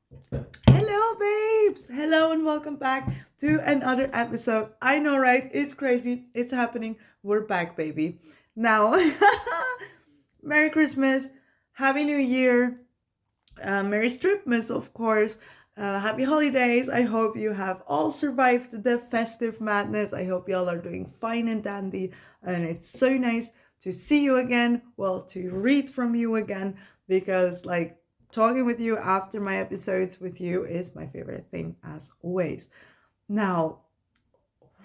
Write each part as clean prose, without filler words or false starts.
Hello, babes! Hello, and welcome back to another episode. I know, right? It's crazy. It's happening. We're back, baby. Now, Merry Christmas, Happy New Year, Merry Stripmas, of course. Happy holidays. I hope you have all survived the festive madness. I hope y'all are doing fine and dandy. And it's so nice to see you again. Well, to read from you again, because, like, talking with you after my episodes with you is my favorite thing, as always. Now,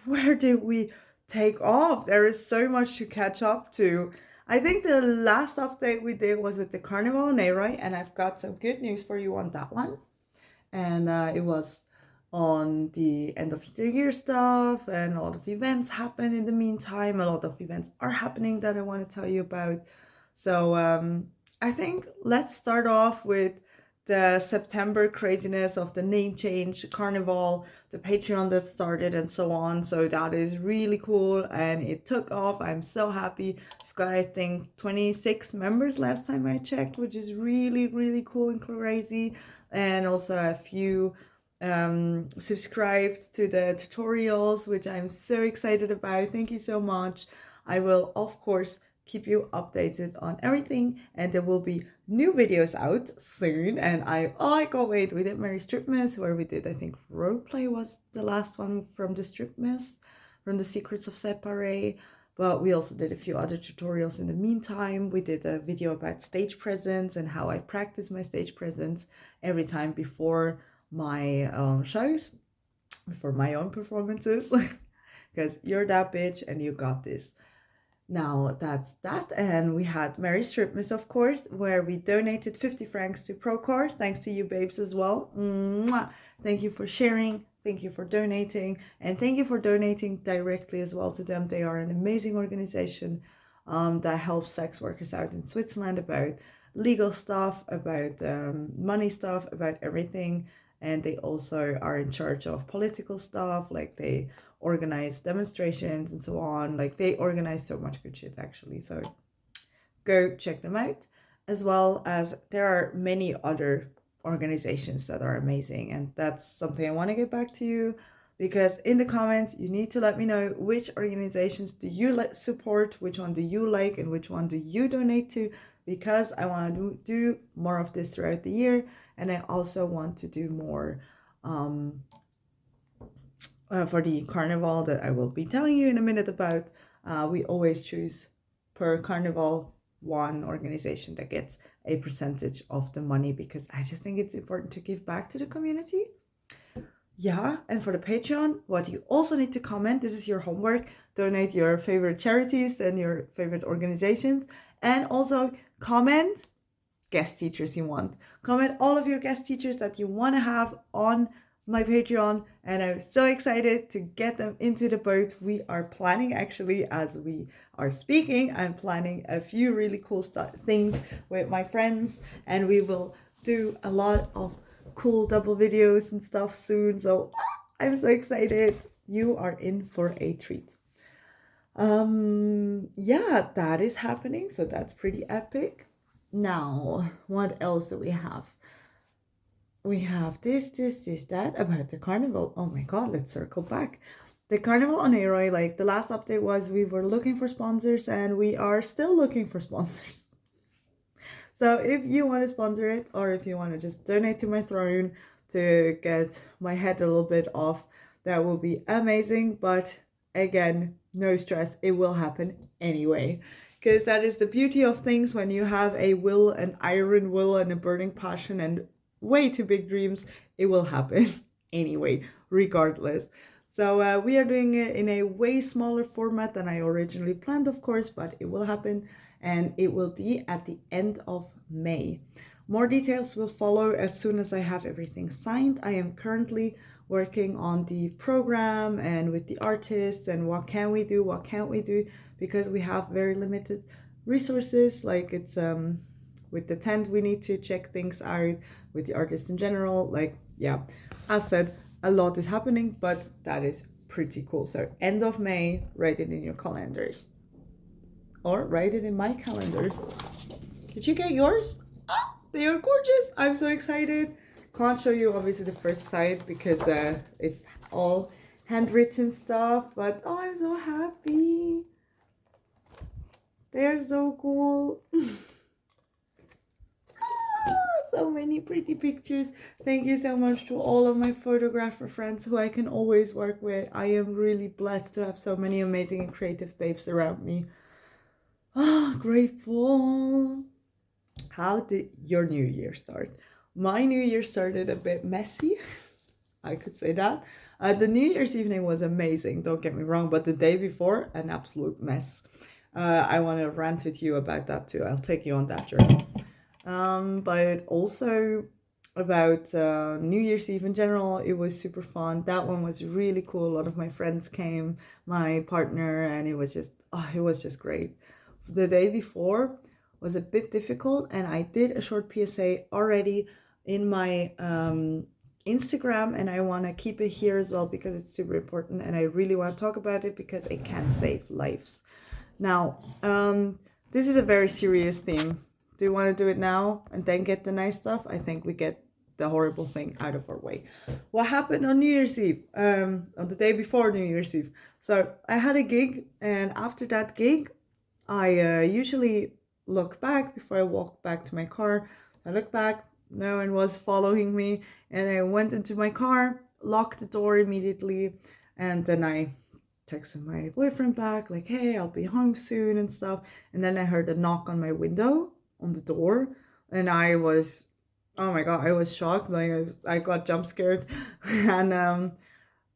where did we take off? There is so much to catch up to. I think the last update we did was with the Carnival in Nairobi, and I've got some good news for you on that one. And it was on the end of the year stuff, and a lot of events happened in the meantime. A lot of events are happening that I want to tell you about. So I think let's start off with the September craziness of the name change, Carnival, the Patreon that started, and so on. So that is really cool, and it took off. I'm so happy. We've got, I think, 26 members last time I checked, which is really, really cool and crazy. And also a few subscribed to the tutorials, which I'm so excited about. Thank you so much. I will, of course, keep you updated on everything, and there will be new videos out soon. And I can't wait. We did Merry Stripmas, where we did, I think, roleplay was the last one from the Stripmas, from the Secrets of Separate. But we also did a few other tutorials in the meantime. We did a video about stage presence and how I practice my stage presence every time before my shows, before my own performances, because you're that bitch and you got this. Now that's that, and we had Merry Stripmas, of course, where we donated 50 francs to Procore. Thanks to you, babes, as well. Mwah. Thank you for sharing. Thank you for donating, and thank you for donating directly as well to them. They are an amazing organization that helps sex workers out in Switzerland about legal stuff, about money stuff, about everything. And they also are in charge of political stuff, like they organize demonstrations and so on. Like they organize so much good shit, actually. So go check them out, as well as there are many other organizations that are amazing, and that's something I want to get back to you, because in the comments you need to let me know which organizations do you support, which one do you like, and which one do you donate to, because I want to do more of this throughout the year. And I also want to do more for the carnival that I will be telling you in a minute about. We always choose per carnival one organization that gets a percentage of the money, because I just think it's important to give back to the community. Yeah, and for the Patreon, what you also need to comment, this is your homework, donate your favorite charities and your favorite organizations, and also comment guest teachers you want. Comment all of your guest teachers that you want to have on my Patreon, and I'm so excited to get them into the boat. We are planning, actually, as we are speaking, I'm planning a few really cool things with my friends, and we will do a lot of cool double videos and stuff soon. So I'm so excited. You are in for a treat. Yeah, that is happening, so that's pretty epic. Now, what else do we have? We have this, that about the carnival. Oh my god, let's circle back. The carnival on Aroy, like the last update was we were looking for sponsors, and we are still looking for sponsors. So if you want to sponsor it, or if you want to just donate to my throne to get my head a little bit off, that will be amazing. But again, no stress, it will happen anyway. Because that is the beauty of things when you have a will, an iron will, and a burning passion, and way too big dreams, it will happen anyway, regardless. So we are doing it in a way smaller format than I originally planned, of course, but it will happen, and it will be at the end of May. More details will follow as soon as I have everything signed. I am currently working on the program and with the artists, and what can we do, what can't we do, because we have very limited resources. Like it's with the tent, we need to check things out, with the artists in general. Like, yeah, as said, a lot is happening, but that is pretty cool. So end of May, write it in your calendars, or write it in my calendars. Did you get yours? Ah, they are gorgeous. I'm so excited. Can't show you obviously the first side because it's all handwritten stuff, but oh, I'm so happy. They're so cool. So many pretty pictures. Thank you so much to all of my photographer friends who I can always work with. I am really blessed to have so many amazing and creative babes around me. Ah, grateful. How did your new year start? My new year started a bit messy. I could say that. The New Year's evening was amazing, don't get me wrong, but the day before, an absolute mess. I want to rant with you about that too. I'll take you on that journey. But also about New Year's Eve in general, it was super fun. That one was really cool. A lot of my friends came, my partner, and it was just great. The day before was a bit difficult, and I did a short PSA already in my Instagram, and I want to keep it here as well because it's super important, and I really want to talk about it because it can save lives. Now, this is a very serious theme. Do you want to do it now and then get the nice stuff? I think we get the horrible thing out of our way. What happened on New Year's Eve? On the day before New Year's Eve. So I had a gig, and after that gig, I usually look back before I walk back to my car. I look back, no one was following me, and I went into my car, locked the door immediately, and then I texted my boyfriend back like, hey, I'll be home soon and stuff. And then I heard a knock on my window on the door, and I was, oh my god, I was shocked. Like I got jump scared, and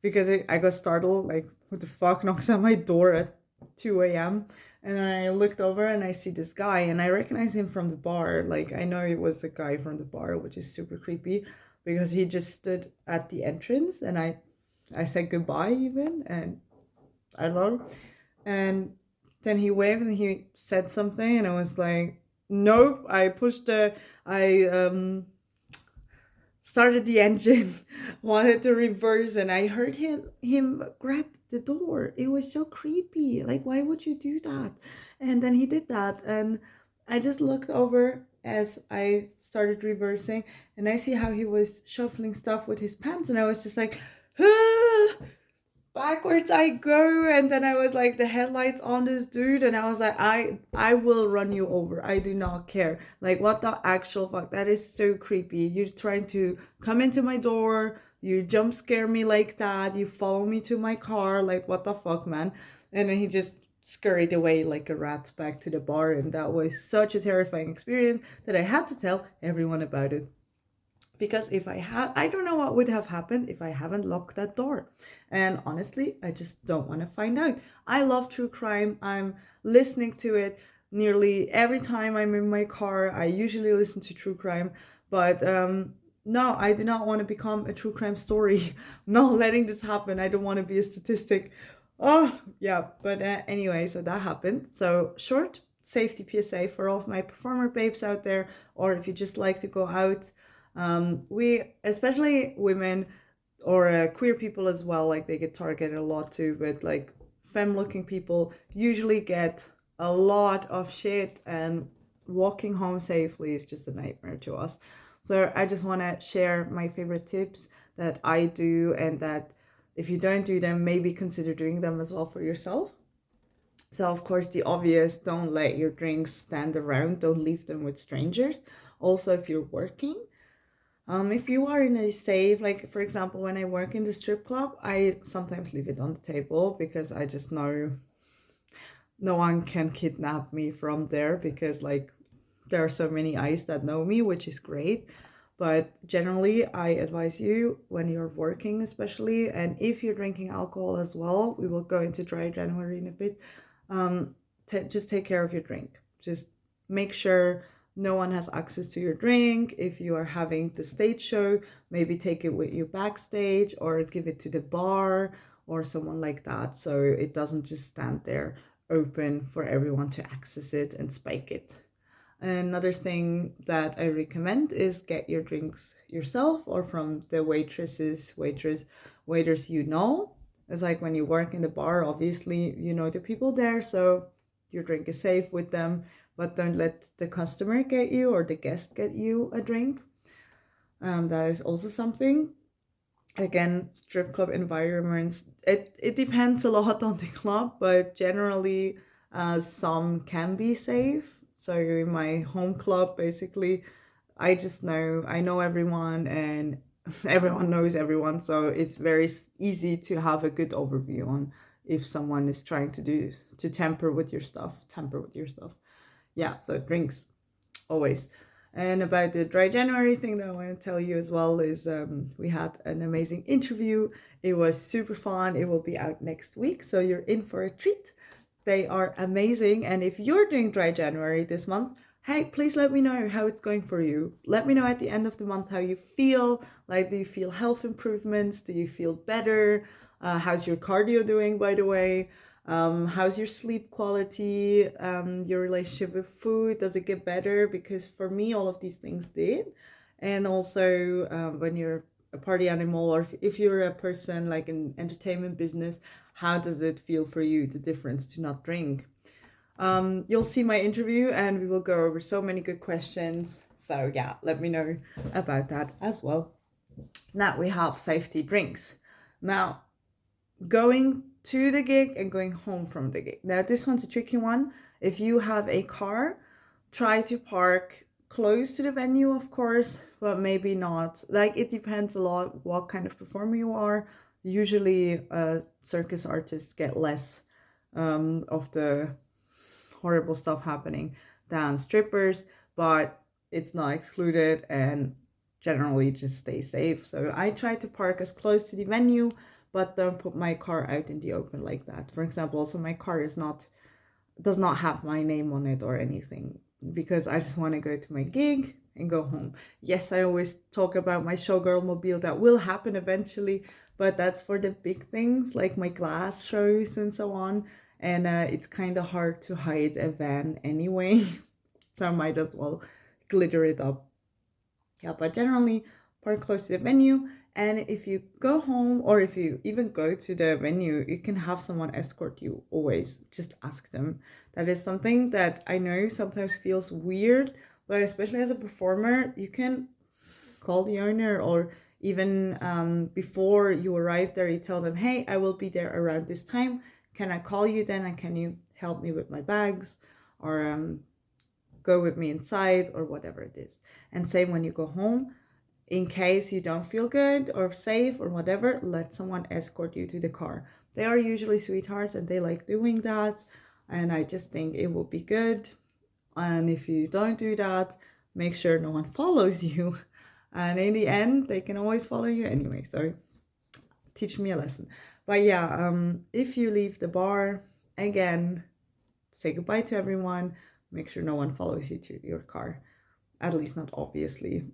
because I got startled, like, what the fuck knocks on my door at 2 a.m. And I looked over and I see this guy, and I recognize him from the bar. Like, I know it was a guy from the bar, which is super creepy because he just stood at the entrance, and I said goodbye even, and I don't know. And then he waved and he said something, and I was like, nope. I started the engine, wanted to reverse, and I heard him grab the door. It was so creepy. Like, why would you do that? And then he did that, and I just looked over as I started reversing, and I see how he was shuffling stuff with his pants, and I was just like, ah! Backwards I go, and then I was like, the headlights on this dude, and I was like, I will run you over. I do not care. Like, what the actual fuck? That is so creepy. You're trying to come into my door, you jump scare me like that, you follow me to my car, like, what the fuck, man? And then he just scurried away like a rat back to the bar, and that was such a terrifying experience that I had to tell everyone about it. Because if I don't know what would have happened if I haven't locked that door. And honestly, I just don't want to find out. I love true crime. I'm listening to it nearly every time I'm in my car. I usually listen to true crime. But no, I do not want to become a true crime story. I'm not letting this happen. I don't want to be a statistic. Oh, yeah. But anyway, so that happened. So short safety PSA for all of my performer babes out there, or if you just like to go out. We, especially women or queer people as well, like, they get targeted a lot too, but like femme looking people usually get a lot of shit, and walking home safely is just a nightmare to us. So I just want to share my favorite tips that I do, and that if you don't do them, maybe consider doing them as well for yourself. So of course, the obvious: don't let your drinks stand around, don't leave them with strangers. Also, if you're working, if you are in a safe, like for example, when I work in the strip club, I sometimes leave it on the table because I just know no one can kidnap me from there, because like there are so many eyes that know me, which is great. But generally, I advise you, when you're working especially, and if you're drinking alcohol as well, we will go into dry January in a bit, just take care of your drink. Just make sure no one has access to your drink. If you are having the stage show, maybe take it with you backstage, or give it to the bar or someone like that, so it doesn't just stand there open for everyone to access it and spike it. Another thing that I recommend is get your drinks yourself, or from the waiters you know. It's like when you work in the bar, obviously you know the people there, so your drink is safe with them, but don't let the customer get you or the guest get you a drink. That is also something. Again, strip club environments, it depends a lot on the club, but generally some can be safe. So in my home club, basically, I know everyone, and everyone knows everyone, so it's very easy to have a good overview on if someone is trying to tamper with your stuff. Yeah, so drinks always. And about the dry January thing that I want to tell you as well is we had an amazing interview. It was super fun. It will be out next week, so you're in for a treat. They are amazing. And if you're doing dry January this month, hey, please let me know how it's going for you. Let me know at the end of the month how you feel. Like, do you feel health improvements? Do you feel better? How's your cardio doing, by the way? How's your sleep quality? Your relationship with food? Does it get better? Because for me, all of these things did. And also, when you're a party animal, or if you're a person like in entertainment business, how does it feel for you, the difference to not drink? You'll see my interview and we will go over so many good questions. So yeah, let me know about that as well. Now we have safety drinks. Now, going to the gig and going home from the gig. Now, this one's a tricky one. If you have a car, try to park close to the venue, of course, but maybe not. Like, it depends a lot what kind of performer you are. Usually, circus artists get less of the horrible stuff happening than strippers, but it's not excluded, and generally just stay safe. So I try to park as close to the venue, but don't put my car out in the open like that. For example, also my car does not have my name on it or anything, because I just want to go to my gig and go home. Yes, I always talk about my showgirl mobile that will happen eventually, but that's for the big things like my glass shows and so on. And it's kind of hard to hide a van anyway, so I might as well glitter it up. Yeah, but generally park close to the venue. And if you go home, or if you even go to the venue, you can have someone escort you always. Just ask them. That is something that I know sometimes feels weird, but especially as a performer, you can call the owner, or even before you arrive there, you tell them, hey, I will be there around this time. Can I call you then? And can you help me with my bags? Or go with me inside, or whatever it is. And same when you go home, in case you don't feel good or safe or whatever, let someone escort you to the car. They are usually sweethearts and they like doing that. And I just think it will be good. And if you don't do that, make sure no one follows you. And in the end, they can always follow you anyway. So teach me a lesson. But yeah, if you leave the bar, again, say goodbye to everyone. Make sure no one follows you to your car. At least not obviously.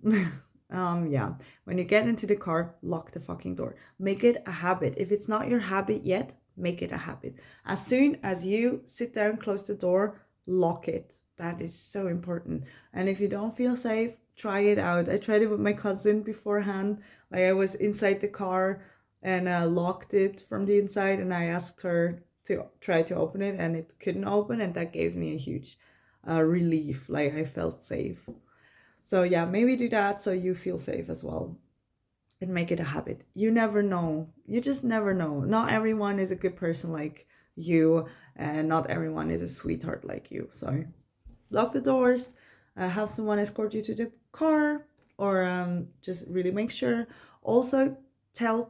Yeah, when you get into the car, lock the fucking door. Make it a habit. If it's not your habit yet, make it a habit. As soon as you sit down, close the door, lock it. That is so important. And if you don't feel safe, try it out. I tried it with my cousin beforehand. Like, I was inside the car and locked it from the inside, and I asked her to try to open it, and it couldn't open, and that gave me a huge relief. Like, I felt safe. So yeah, maybe do that so you feel safe as well, and make it a habit. You never know. You just never know. Not everyone is a good person like you, and not everyone is a sweetheart like you. So lock the doors, have someone escort you to the car, or just really make sure. Also, tell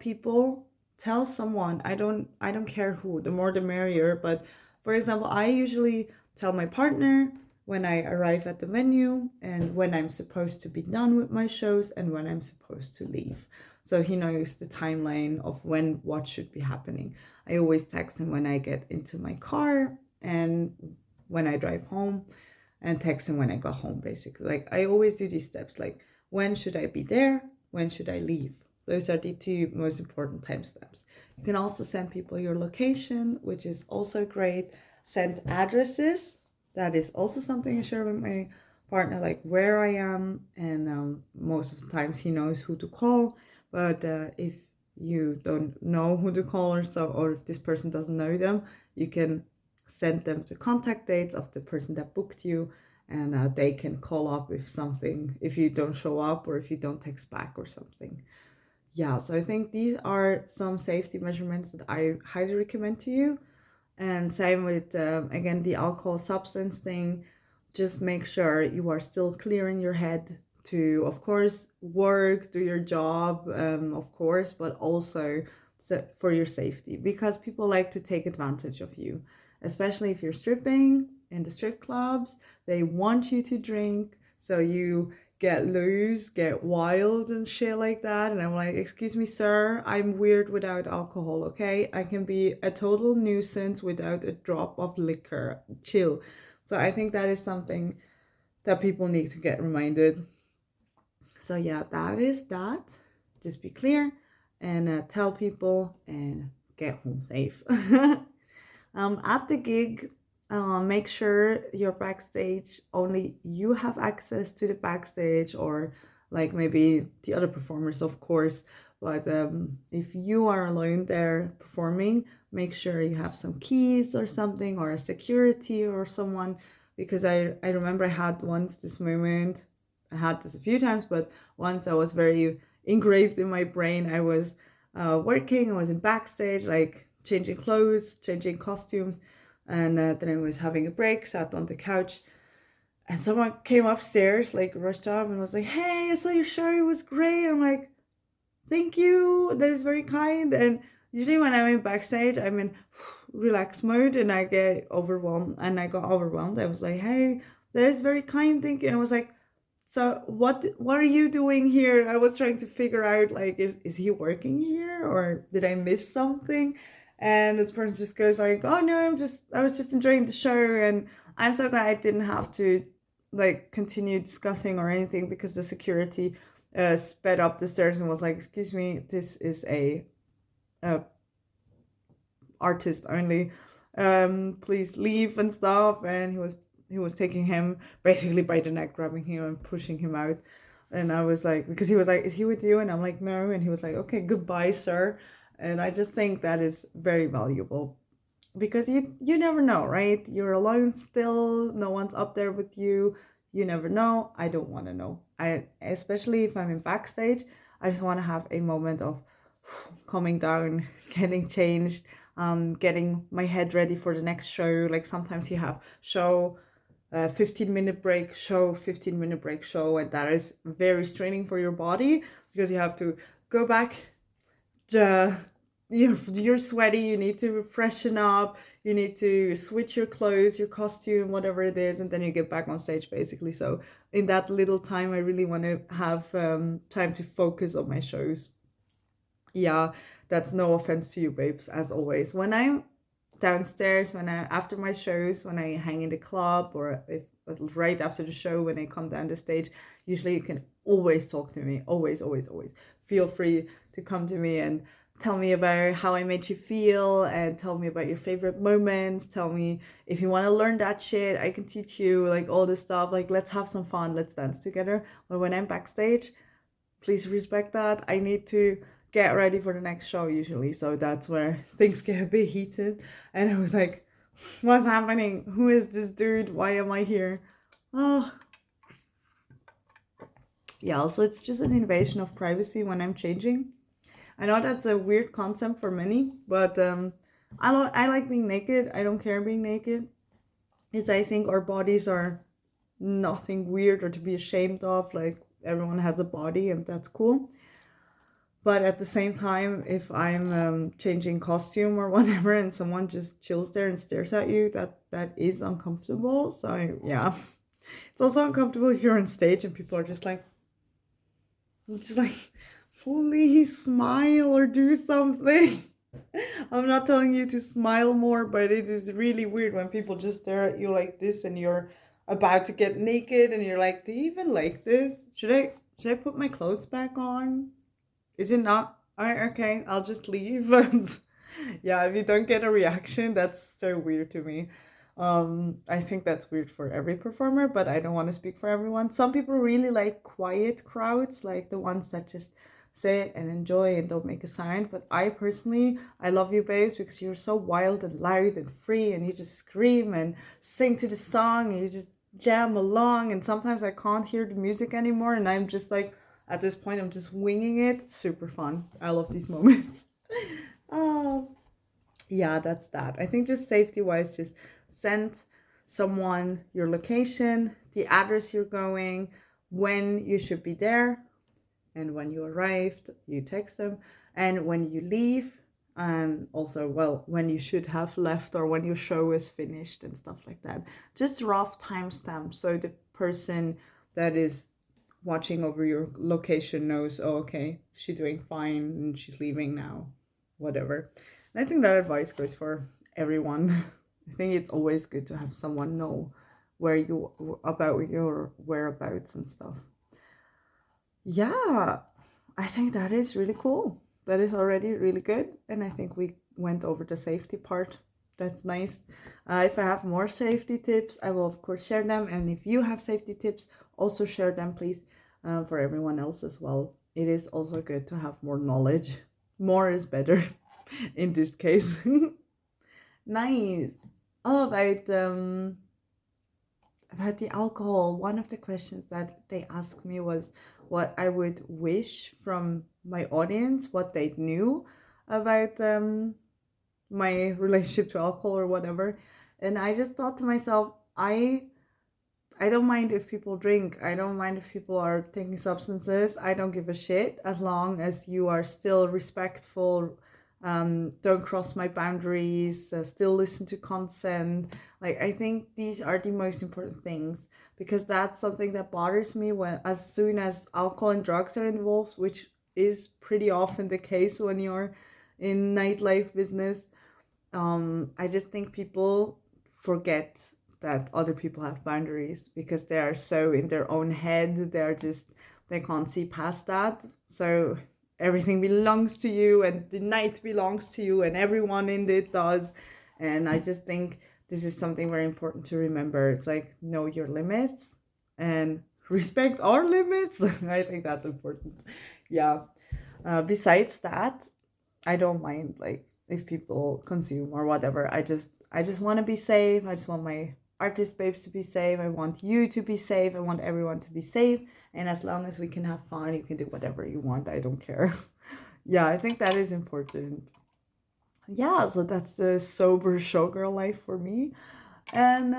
someone. I don't care who. The more the merrier. But for example, I usually tell my partner when I arrive at the venue, and when I'm supposed to be done with my shows, and when I'm supposed to leave. So he knows the timeline of when what should be happening. I always text him when I get into my car and when I drive home, and text him when I got home, basically. Like, I always do these steps, like, when should I be there? When should I leave? Those are the two most important time steps. You can also send people your location, which is also great. Send addresses. That is also something I share with my partner, like where I am. And most of the times he knows who to call. But if you don't know who to call, or if this person doesn't know them, you can send them the contact dates of the person that booked you, and they can call up if something, if you don't show up or if you don't text back or something. Yeah, so I think these are some safety measurements that I highly recommend to you. And same with, again, the alcohol substance thing. Just make sure you are still clear in your head to, of course, work, do your job, of course, but also for your safety, because people like to take advantage of you, especially if you're stripping in the strip clubs. They want you to drink, so you get loose, get wild and shit like that. And I'm like, excuse me, sir, I'm weird without alcohol, okay? I can be a total nuisance without a drop of liquor. Chill. So I think that is something that people need to get reminded. So yeah, that is that. Just be clear and tell people and get home safe. At the gig, make sure you're backstage, only you have access to the backstage, or like maybe the other performers, of course. But if you are alone there performing, make sure you have some keys or something, or a security or someone, because I remember I had once this moment. I had this a few times, but once I was very engraved in my brain. I was working, I was in backstage, like changing clothes, changing costumes, and then I was having a break, sat on the couch, and someone came upstairs, like rushed up and was like, "Hey, I saw your show, it was great." I'm like, "Thank you, that is very kind." And usually when I'm in backstage, I'm in relax mode and I get overwhelmed, and I got overwhelmed. I was like, "Hey, that is very kind, thank you." And I was like, "So what are you doing here?" I was trying to figure out, like, is he working here or did I miss something? And this person just goes like, "Oh no, I was just enjoying the show." And I'm so glad I didn't have to like continue discussing or anything, because the security sped up the stairs and was like, "Excuse me, this is a artist only, please leave," and stuff. And he was taking him basically by the neck, grabbing him and pushing him out. And I was like, because he was like, "Is he with you?" And I'm like, "No." And he was like, "Okay, goodbye, sir." And I just think that is very valuable, because you never know, right? You're alone still, no one's up there with you. You never know. I don't want to know. I, especially if I'm in backstage, I just want to have a moment of calming down, getting changed, getting my head ready for the next show. Like sometimes you have show, 15-minute break, show, 15-minute break, show, and that is very straining for your body, because you have to go back. You're sweaty, you need to freshen up, you need to switch your clothes, your costume, whatever it is, and then you get back on stage basically. So in that little time, I really want to have time to focus on my shows. Yeah, that's no offense to you, babes, as always. When I'm downstairs, when I after my shows, when I hang in the club, or if right after the show when I come down the stage, usually you can always talk to me. Always, always, always. Feel free to come to me and tell me about how I made you feel, and tell me about your favorite moments. Tell me if you want to learn that shit, I can teach you, like all this stuff. Like, let's have some fun, let's dance together. But when I'm backstage, please respect that. I need to get ready for the next show usually, so that's where things get a bit heated. And I was like, what's happening? Who is this dude? Why am I here? Oh, yeah, also it's just an invasion of privacy when I'm changing. I know that's a weird concept for many, but I like being naked. I don't care being naked. It's, I think our bodies are nothing weird or to be ashamed of. Like, everyone has a body and that's cool. But at the same time, if I'm changing costume or whatever, and someone just chills there and stares at you, that is uncomfortable. So yeah, it's also uncomfortable here on stage, and people are just like, please smile or do something. I'm not telling you to smile more, but it is really weird when people just stare at you like this, and you're about to get naked, and you're like, "Do you even like this? Should I put my clothes back on? Is it not? Okay, I'll just leave." Yeah, if you don't get a reaction, that's so weird to me. I think that's weird for every performer, but I don't want to speak for everyone. Some people really like quiet crowds, like the ones that just sit and enjoy and don't make a sound. But I personally, I love you, babes, because you're so wild and loud and free, and you just scream and sing to the song, and you just jam along, and sometimes I can't hear the music anymore, and I'm just like, at this point I'm just winging it. Super fun. I love these moments. Oh, yeah, that's that. I think just safety wise, just send someone your location, the address you're going, when you should be there, and when you arrived, you text them, and when you leave, and also, well, when you should have left or when your show is finished and stuff like that. Just rough timestamps so the person that is watching over your location knows, oh, okay, she's doing fine and she's leaving now, whatever. And I think that advice goes for everyone. I think it's always good to have someone know where you about your whereabouts and stuff. Yeah, I think that is really cool. That is already really good. And I think we went over the safety part. That's nice. If I have more safety tips, I will, of course, share them. And if you have safety tips, also share them, please, for everyone else as well. It is also good to have more knowledge. More is better in this case. Nice. Oh, about the alcohol, one of the questions that they asked me was what I would wish from my audience, what they knew about my relationship to alcohol or whatever. And I just thought to myself, I don't mind if people drink. I don't mind if people are taking substances. I don't give a shit as long as you are still respectful. Don't cross my boundaries. Still listen to consent. Like, I think these are the most important things, because that's something that bothers me when, as soon as alcohol and drugs are involved, which is pretty often the case when you're in nightlife business. I just think people forget that other people have boundaries because they are so in their own head. They can't see past that. So everything belongs to you, and the night belongs to you, and everyone in it does. And I just think this is something very important to remember. It's like, know your limits and respect our limits. I think that's important. Yeah. Besides that, I don't mind like if people consume or whatever. I just want to be safe. I just want my artist babes to be safe. I want you to be safe. I want everyone to be safe. And as long as we can have fun, you can do whatever you want. I don't care. Yeah, I think that is important. Yeah, so that's the sober showgirl life for me. And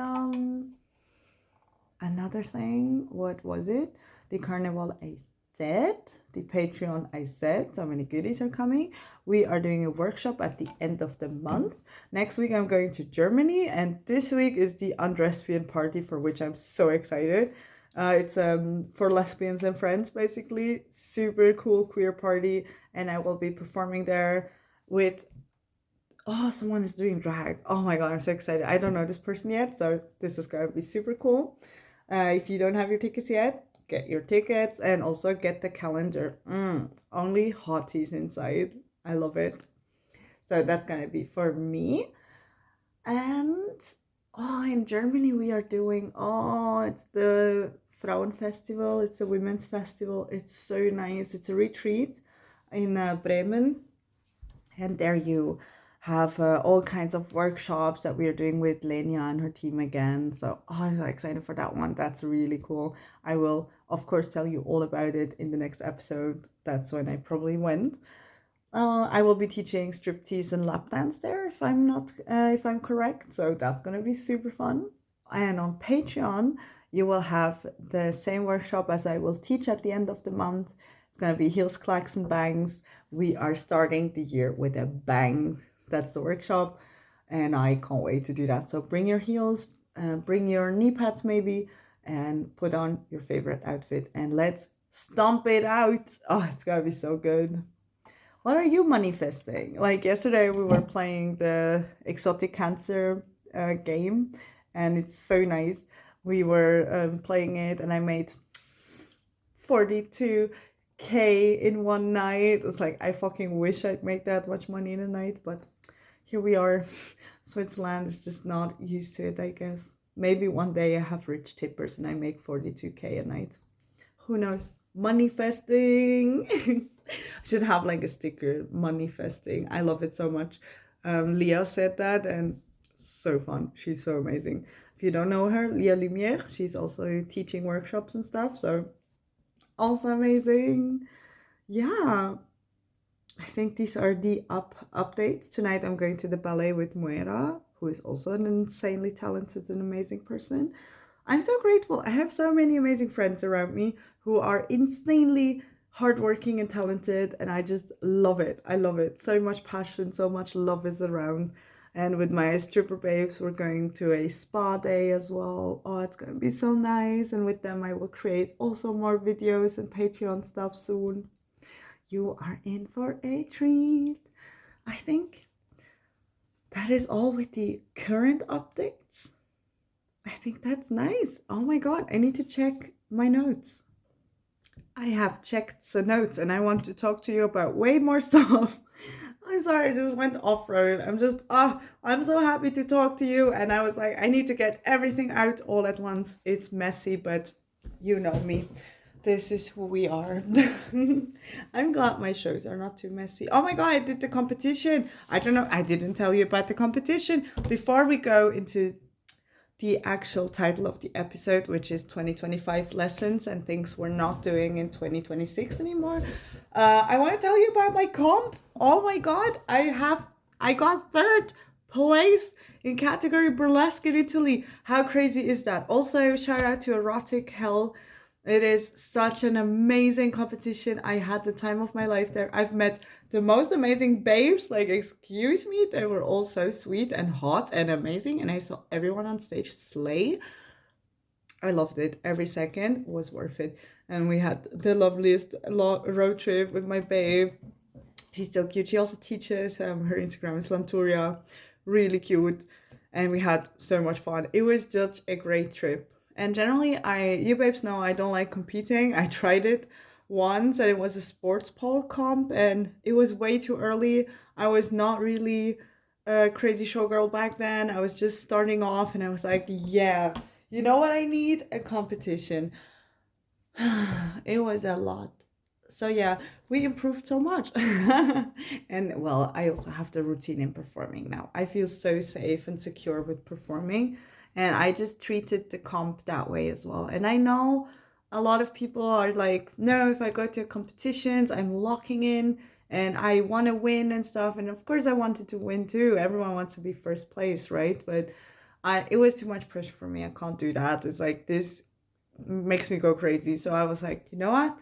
another thing, what was it? The carnival I said, the Patreon I said, so many goodies are coming. We are doing a workshop at the end of the month. Next week I'm going to Germany, and this week is the Undrespian party, for which I'm so excited. It's for lesbians and friends, basically. Super cool queer party, and I will be performing there with, oh, someone is doing drag. Oh my god, I'm so excited. I don't know this person yet, so this is gonna be super cool. If you don't have your tickets yet, get your tickets and also get the calendar. Only hotties inside. I love it. So that's gonna be for me. And oh, in Germany we are doing, oh, it's the Frauenfestival. It's a women's festival. It's so nice. It's a retreat in Bremen, and there you have all kinds of workshops that we are doing with Lenia and her team again. So, oh, I'm so excited for that one. That's really cool. I will, of course, tell you all about it in the next episode. That's when I probably went. I will be teaching striptease and lap dance there, if I'm correct. So that's gonna be super fun. And on Patreon, you will have the same workshop as I will teach at the end of the month. It's gonna be heels, clacks, and bangs. We are starting the year with a bang. That's the workshop, and I can't wait to do that. So bring your heels, bring your knee pads maybe, and put on your favorite outfit, and let's stomp it out. Oh, it's gonna be so good. What are you manifesting? Like yesterday, we were playing the exotic cancer game, and it's so nice. We were playing it, and I made 42K in one night. It's like, I fucking wish I'd make that much money in a night, but here we are. Switzerland is just not used to it, I guess. Maybe one day I have rich tippers and I make 42K a night. Who knows? Manifesting. I should have like a sticker, manifesting. I love it so much. Leah said that, and so fun. She's so amazing. If you don't know her, YEAAAR, she's also teaching workshops and stuff, so also amazing. Yeah, I think these are the updates. Tonight I'm going to the ballet with YEAAAR, who is also an insanely talented and amazing person. I'm so grateful. I have so many amazing friends around me who are insanely hardworking and talented, and I just love it. I love it. So much passion, so much love is around. And with my stripper babes, we're going to a spa day as well. Oh, it's going to be so nice. And with them, I will create also more videos and Patreon stuff soon. You are in for a treat. I think that is all with the current updates. I think that's nice. Oh my god, I need to check my notes. I have checked the notes and I want to talk to you about way more stuff. I'm sorry, I just went off-road. I'm so happy to talk to you. And I was like, I need to get everything out all at once. It's messy, but you know me. This is who we are. I'm glad my shows are not too messy. Oh my god, I did the competition. I don't know, I didn't tell you about the competition. Before we go into the actual title of the episode, which is 2025 lessons and things we're not doing in 2026 anymore, I want to tell you about my comp. Oh my god, I got third place in category burlesque in Italy. How crazy is that? Also, shout out to Erotic Hell. It is such an amazing competition. I had the time of my life there. I've met the most amazing babes. Like, excuse me, they were all so sweet and hot and amazing. And I saw everyone on stage slay. I loved it. Every second was worth it. And we had the loveliest road trip with my babe. She's so cute. She also teaches. Her Instagram is Lanturia. Really cute. And we had so much fun. It was such a great trip. And generally, you babes know I don't like competing. I tried it once and it was a sports pole comp and it was way too early. I was not really a crazy showgirl back then. I was just starting off and I was like, yeah, you know what I need? A competition. It was a lot. So yeah, we improved so much. And well, I also have the routine in performing now. I feel so safe and secure with performing. And I just treated the comp that way as well. And I know a lot of people are like, no, if I go to competitions, I'm locking in and I want to win and stuff. And of course I wanted to win too. Everyone wants to be first place, right? But it was too much pressure for me. I can't do that. It's like, this makes me go crazy. So I was like, you know what?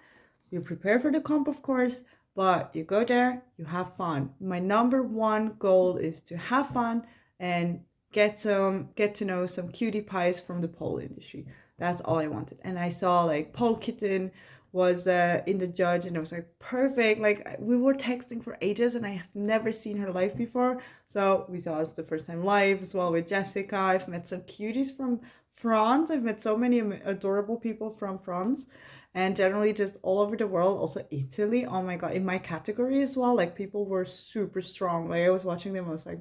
You prepare for the comp, of course, but you go there, you have fun. My number one goal is to have fun and get to know some cutie pies from the pole industry. That's all I wanted. And I saw like Pole Kitten was in the judge and I was like, perfect. Like, we were texting for ages and I have never seen her live before. So we saw us the first time live as well with Jessica. I've met some cuties from France. I've met so many adorable people from France and generally just all over the world. Also Italy. Oh my god, in my category as well. Like, people were super strong. Like, I was watching them, I was like,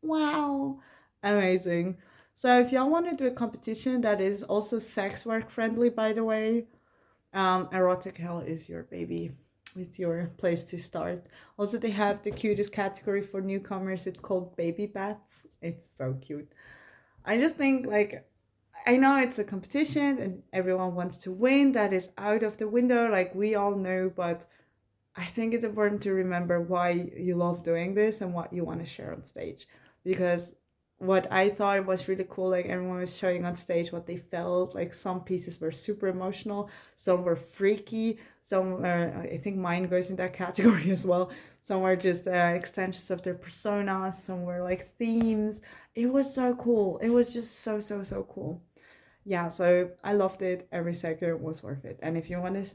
wow, amazing. So if y'all want to do a competition that is also sex work friendly, by the way, Erotic Hell is your baby. It's your place to start. Also, they have the cutest category for newcomers. It's called Baby Bats. It's so cute. I just think, like, I know it's a competition and everyone wants to win. That is out of the window, like we all know, but I think it's important to remember why you love doing this and what you want to share on stage. Because what I thought was really cool, like everyone was showing on stage what they felt. Like, some pieces were super emotional, some were freaky, some were, I think mine goes in that category as well. Some were just extensions of their personas, some were like themes. It was so cool. It was just so cool. Yeah, so I loved it. Every second was worth it. And if you want to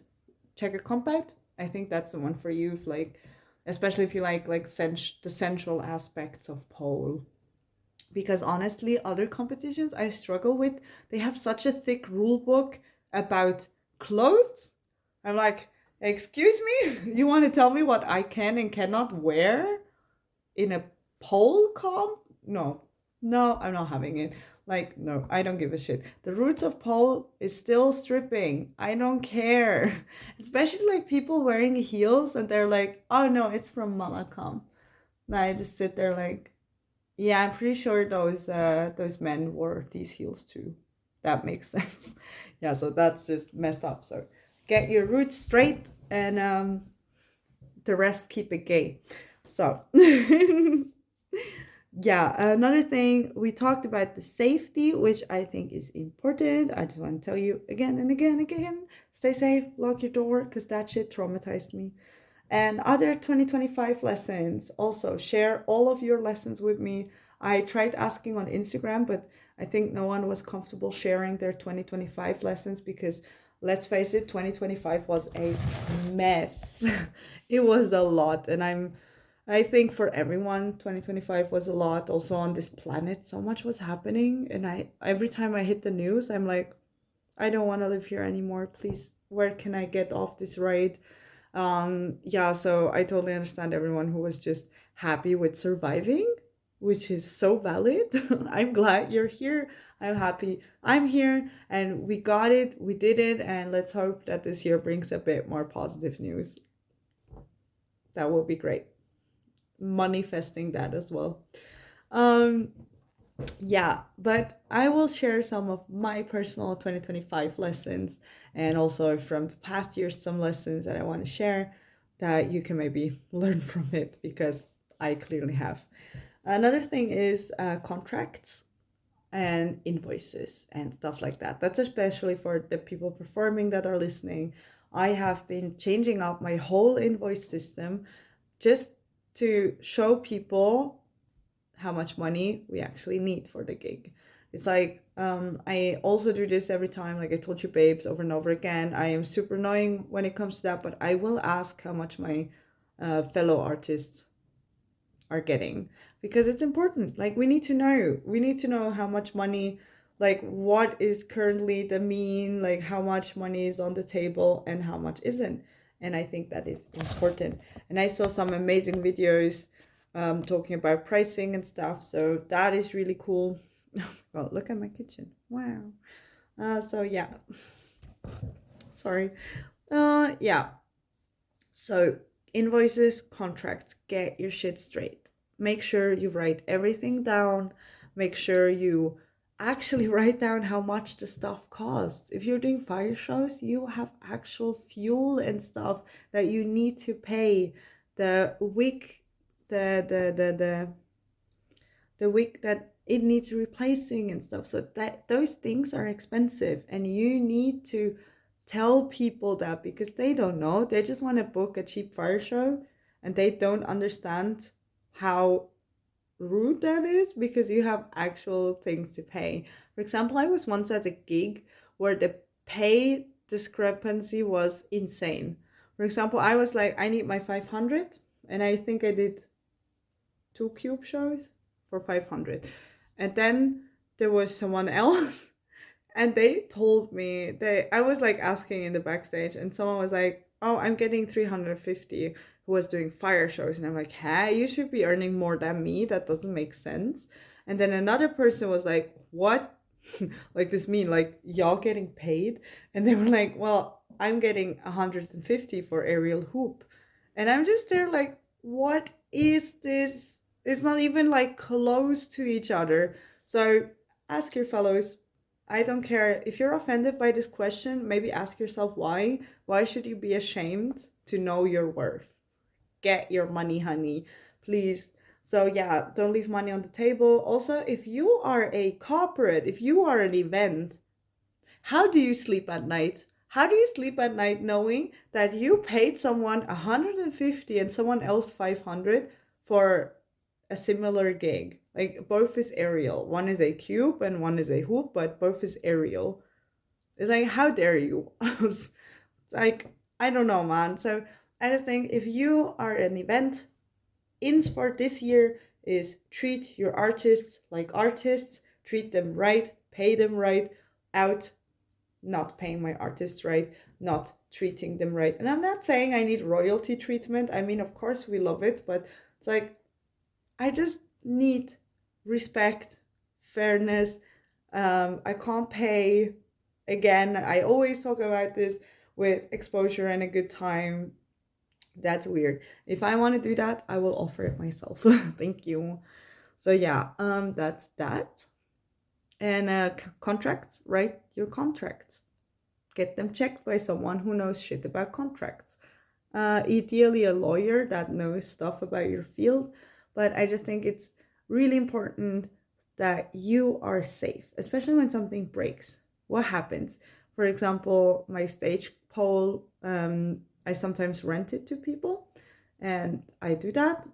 check a comp out, I think that's the one for you. If, like, especially if you like the central aspects of pole. Because honestly, other competitions I struggle with, they have such a thick rule book about clothes. I'm like, excuse me, you want to tell me what I can and cannot wear in a pole comp? No, I'm not having it. Like, no, I don't give a shit. The roots of pole is still stripping. I don't care. Especially like people wearing heels and they're like, oh no, it's from Malakam. And I just sit there like, Yeah, I'm pretty sure those men wore these heels too. That makes sense. Yeah, so that's just messed up. So get your roots straight and the rest keep it gay. So yeah, another thing we talked about the safety, which I think is important. I just want to tell you again and again and again, stay safe, lock your door, because that shit traumatized me. And other 2025 lessons, also share all of your lessons with me. I tried asking on Instagram, but I think no one was comfortable sharing their 2025 lessons because let's face it, 2025 was a mess. It was a lot, and I think for everyone 2025 was a lot. Also on this planet so much was happening, and I every time I hit the news I'm like, I don't want to live here anymore. Please, where can I get off this ride? Yeah, so I totally understand everyone who was just happy with surviving, which is so valid. I'm glad you're here. I'm happy I'm here, and we got it, we did it, and let's hope that this year brings a bit more positive news. That will be great. Manifesting that as well. Um, yeah, but I will share some of my personal 2025 lessons and also from the past years some lessons that I want to share that you can maybe learn from it because I clearly have. Another thing is contracts and invoices and stuff like that. That's especially for the people performing that are listening. I have been changing up my whole invoice system just to show people how much money we actually need for the gig. It's like I also do this every time, like I told you, babes, over and over again. I am super annoying when it comes to that, but I will ask how much my fellow artists are getting because it's important. Like we need to know. We need to know how much money, like what is currently the mean, like how much money is on the table and how much isn't. And I think that is important. And I saw some amazing videos talking about pricing and stuff. So that is really cool. Oh, look at my kitchen. Wow. So yeah. Sorry. Yeah. So, invoices, contracts, get your shit straight. Make sure you write everything down. Make sure you actually write down how much the stuff costs. If you're doing fire shows, you have actual fuel and stuff that you need to pay. The wig, the wig that it needs replacing and stuff. So that those things are expensive and you need to tell people that because they don't know. They just want to book a cheap fire show and they don't understand how rude that is because you have actual things to pay. For example, I was once at a gig where the pay discrepancy was insane. For example, I was like, I need my 500, and I think I did two cube shows for 500. And then there was someone else and they told me they I was like asking in the backstage and someone was like, "Oh, I'm getting 350," who was doing fire shows, and I'm like, "Hey, you should be earning more than me. That doesn't make sense." And then another person was like, "What?" Like this mean like y'all getting paid? And they were like, "Well, I'm getting 150 for aerial hoop." And I'm just there like, "What is this?" It's not even like close to each other. So ask your fellows. I don't care if you're offended by this question, maybe ask yourself why. Why should you be ashamed to know your worth? Get your money, honey, please. So, yeah, don't leave money on the table. Also, if you are a corporate, if you are an event, how do you sleep at night? How do you sleep at night knowing that you paid someone 150 and someone else 500 for a similar gig? Like both is aerial. One is a cube and one is a hoop, but both is aerial. It's like, how dare you? It's like, I don't know, man. So I just think if you are an event, ins for this year is treat your artists like artists, treat them right, pay them right, out not paying my artists right, not treating them right. And I'm not saying I need royalty treatment. I mean, of course, we love it, but it's like, I just need respect, fairness. I can't pay. Again, I always talk about this with exposure and a good time. That's weird. If I want to do that, I will offer it myself. Thank you. So yeah, that's that. And contracts, write your contracts. Get them checked by someone who knows shit about contracts. Ideally, a lawyer that knows stuff about your field. But I just think it's really important that you are safe, especially when something breaks. What happens? For example, my stage pole, I sometimes rent it to people, and I do that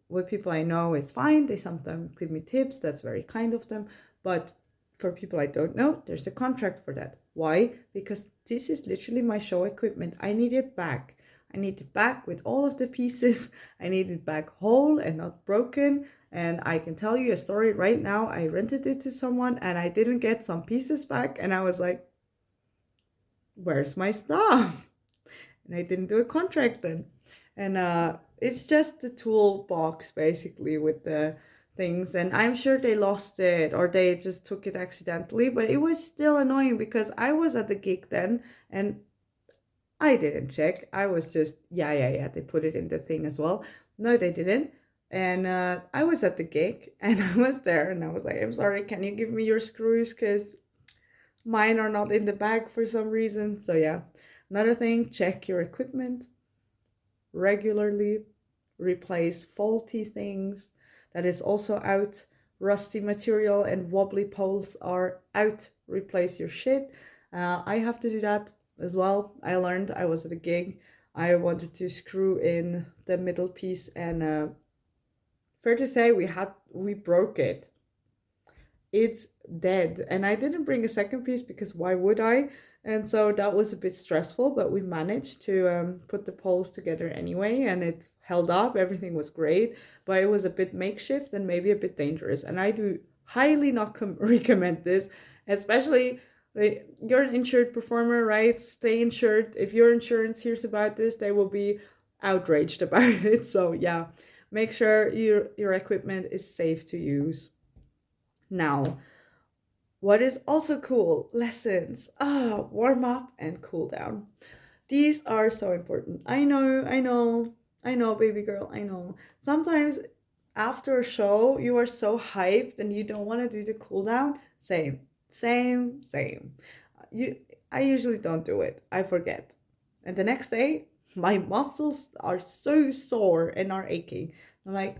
with people I know. It's fine. They sometimes give me tips. That's very kind of them. But for people I don't know, there's a contract for that. Why? Because this is literally my show equipment. I need it back. I need it back with all of the pieces. I need it back whole and not broken. And I can tell you a story right now. I rented it to someone and I didn't get some pieces back. And I was like, where's my stuff? And I didn't do a contract then. And it's just the toolbox basically with the things. And I'm sure they lost it or they just took it accidentally. But it was still annoying because I was at the gig then and I didn't check. I was just, yeah, they put it in the thing as well. No, they didn't. And I was at the gig and I was there and I was like, I'm sorry, can you give me your screws? Because mine are not in the bag for some reason. So, yeah. Another thing, check your equipment regularly, replace faulty things. That is also out. Rusty material and wobbly poles are out. Replace your shit. I have to do that as well. I learned, I was at a gig. I wanted to screw in the middle piece and fair to say we broke it. It's dead. And I didn't bring a second piece because why would I? And so that was a bit stressful, but we managed to put the poles together anyway, and it held up. Everything was great, but it was a bit makeshift and maybe a bit dangerous. And I do highly not recommend this, especially you're an insured performer, right? Stay insured. If your insurance hears about this, they will be outraged about it. So yeah, make sure your equipment is safe to use. Now, what is also cool, lessons. Warm up and cool down. These are so important. I know, baby girl, I know. Sometimes after a show, you are so hyped and you don't want to do the cool down. Same. You, I usually don't do it. I forget. And the next day, my muscles are so sore and are aching. I'm like,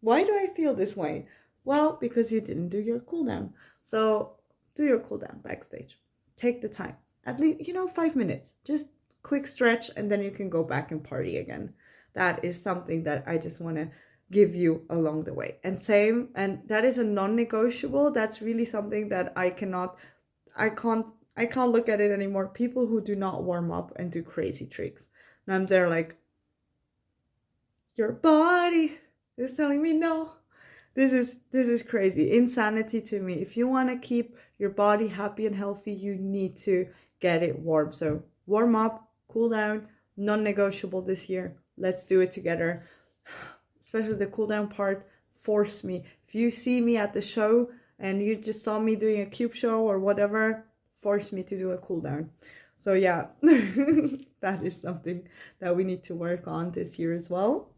why do I feel this way? Well, because you didn't do your cool down. So do your cool down backstage. Take the time. At least, 5 minutes. Just quick stretch and then you can go back and party again. That is something that I just want to give you along the way. And same, and that is a non-negotiable. That's really something that I can't look at it anymore. People who do not warm up and do crazy tricks. And I'm there like, your body is telling me no. This is crazy. Insanity to me. If you want to keep your body happy and healthy, you need to get it warm. So warm up, cool down, non-negotiable this year. Let's do it together. Especially the cool down part, force me. If you see me at the show and you just saw me doing a cube show or whatever, force me to do a cool down. So yeah, that is something that we need to work on this year as well.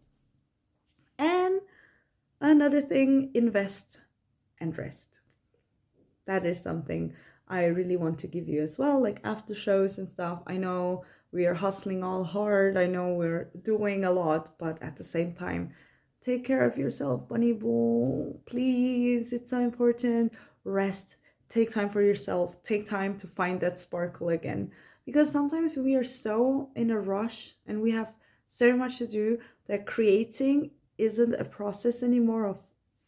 And another thing, invest and rest. That is something I really want to give you as well, like after shows and stuff. I know we are hustling all hard. I know we're doing a lot, but at the same time, take care of yourself, bunny boo. Please, it's so important. Rest. Take time for yourself. Take time to find that sparkle again. Because sometimes we are so in a rush and we have so much to do that creating isn't a process anymore of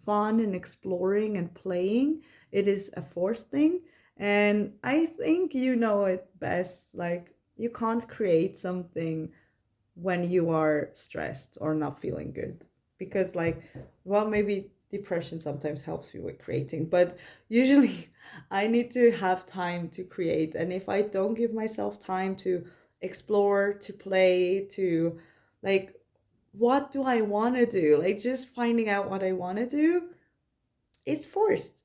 fun and exploring and playing. It is a forced thing. And I think you know it best. Like, you can't create something when you are stressed or not feeling good. Because, like, well, maybe depression sometimes helps me with creating, but usually I need to have time to create. And if I don't give myself time to explore, to play, to like, what do I want to do? Like, just finding out what I want to do, it's forced.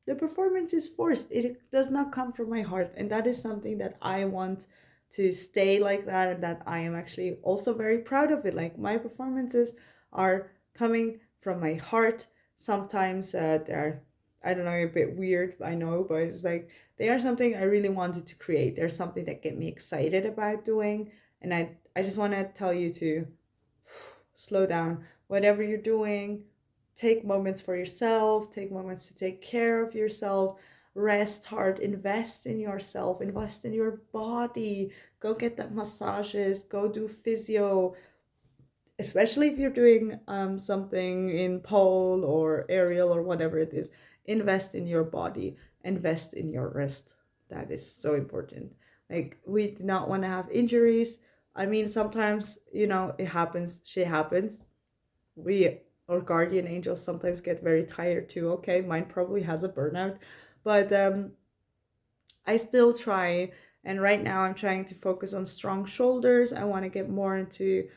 The performance is forced. It does not come from my heart. And that is something that I want to stay like that, and that I am actually also very proud of it. Like, my performances are coming from my heart. sometimes they're, I don't know, a bit weird, I know, but it's like they are something I really wanted to create. They're something that get me excited about doing. And I just want to tell you to slow down. Whatever you're doing, take moments for yourself, take moments to take care of yourself, rest hard, invest in yourself, invest in your body, go get that massages, go do physio, especially if you're doing something in pole or aerial or whatever it is. Invest in your body, invest in your rest. That is so important. Like, we do not want to have injuries. I mean, sometimes, you know, it happens, shit happens. We, or guardian angels, sometimes get very tired too. Okay, mine probably has a burnout, but I still try. And right now I'm trying to focus on strong shoulders. I want to get more into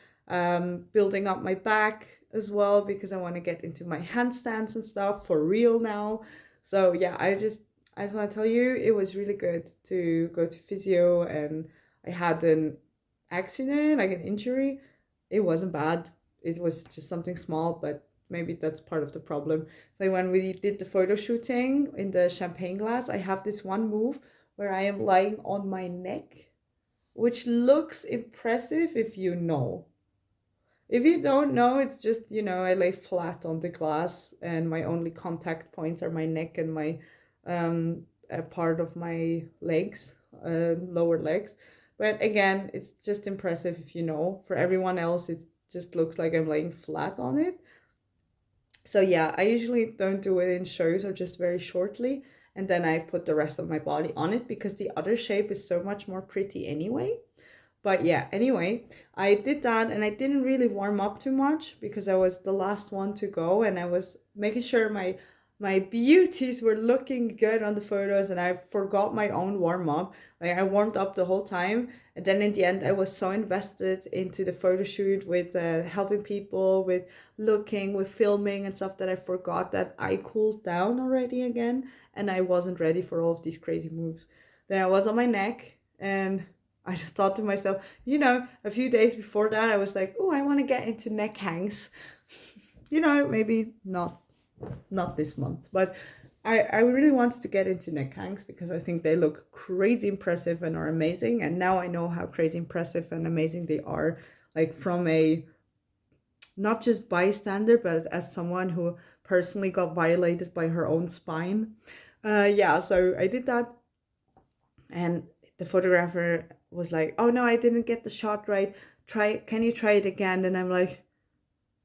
building up my back as well, because I want to get into my handstands and stuff for real now. So yeah, I just want to tell you, it was really good to go to physio, and I had an accident, like an injury. It wasn't bad. It was just something small, but maybe that's part of the problem. Like when we did the photo shooting in the champagne glass, I have this one move where I am lying on my neck, which looks impressive if you know. If you don't know, it's just, you know, I lay flat on the glass and my only contact points are my neck and my a part of my legs, lower legs. But again, it's just impressive if you know. For everyone else, it just looks like I'm laying flat on it. So yeah, I usually don't do it in shows or just very shortly. And then I put the rest of my body on it because the other shape is so much more pretty anyway. But yeah, anyway, I did that and I didn't really warm up too much because I was the last one to go, and I was making sure my beauties were looking good on the photos, and I forgot my own warm up. Like, I warmed up the whole time, and then in the end I was so invested into the photo shoot with helping people, with looking, with filming and stuff, that I forgot that I cooled down already again, and I wasn't ready for all of these crazy moves. Then I was on my neck, and I just thought to myself, you know, a few days before that, I was like, oh, I want to get into neck hangs. You know, maybe not this month, but I really wanted to get into neck hangs because I think they look crazy impressive and are amazing. And now I know how crazy impressive and amazing they are, like from a not just bystander, but as someone who personally got violated by her own spine. Yeah, so I did that, and the photographer was like, oh no, I didn't get the shot right, can you try it again? And I'm like,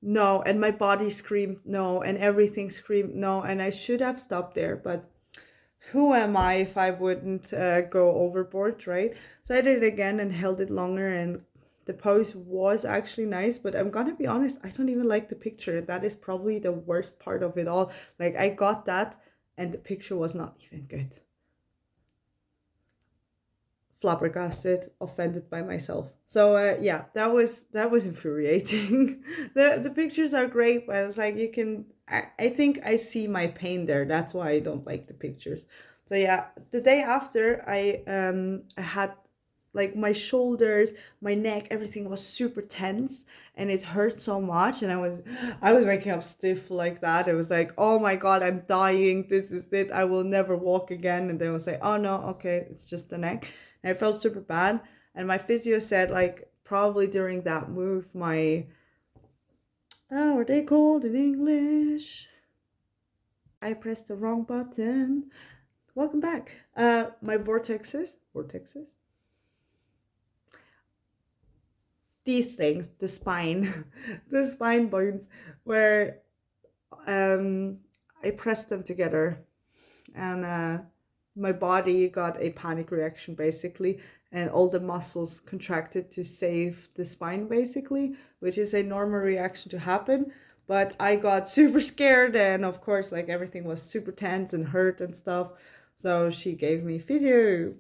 no, and my body screamed no, and everything screamed no, and I should have stopped there, but who am I if I wouldn't go overboard, right? So I did it again and held it longer, and the pose was actually nice, but I'm gonna be honest, I don't even like the picture. That is probably the worst part of it all. Like, I got that and the picture was not even good. Flabbergasted, offended by myself. So yeah, that was infuriating. The pictures are great, but it's like, you can, I think I see my pain there. That's why I don't like the pictures. So yeah, the day after, I had, like, my shoulders, my neck, everything was super tense, and it hurt so much, and I was waking up stiff like that. It was like, oh my god, I'm dying, this is it, I will never walk again. And they will say, oh no, okay, it's just the neck. And I felt super bad, and my physio said, like, probably during that move, my, oh, what are they called in English? I pressed the wrong button. Welcome back. My vortexes, these things, the spine, the spine bones, where I pressed them together, and my body got a panic reaction basically, and all the muscles contracted to save the spine basically, which is a normal reaction to happen. But I got super scared, and of course, like, everything was super tense and hurt and stuff. So she gave me physio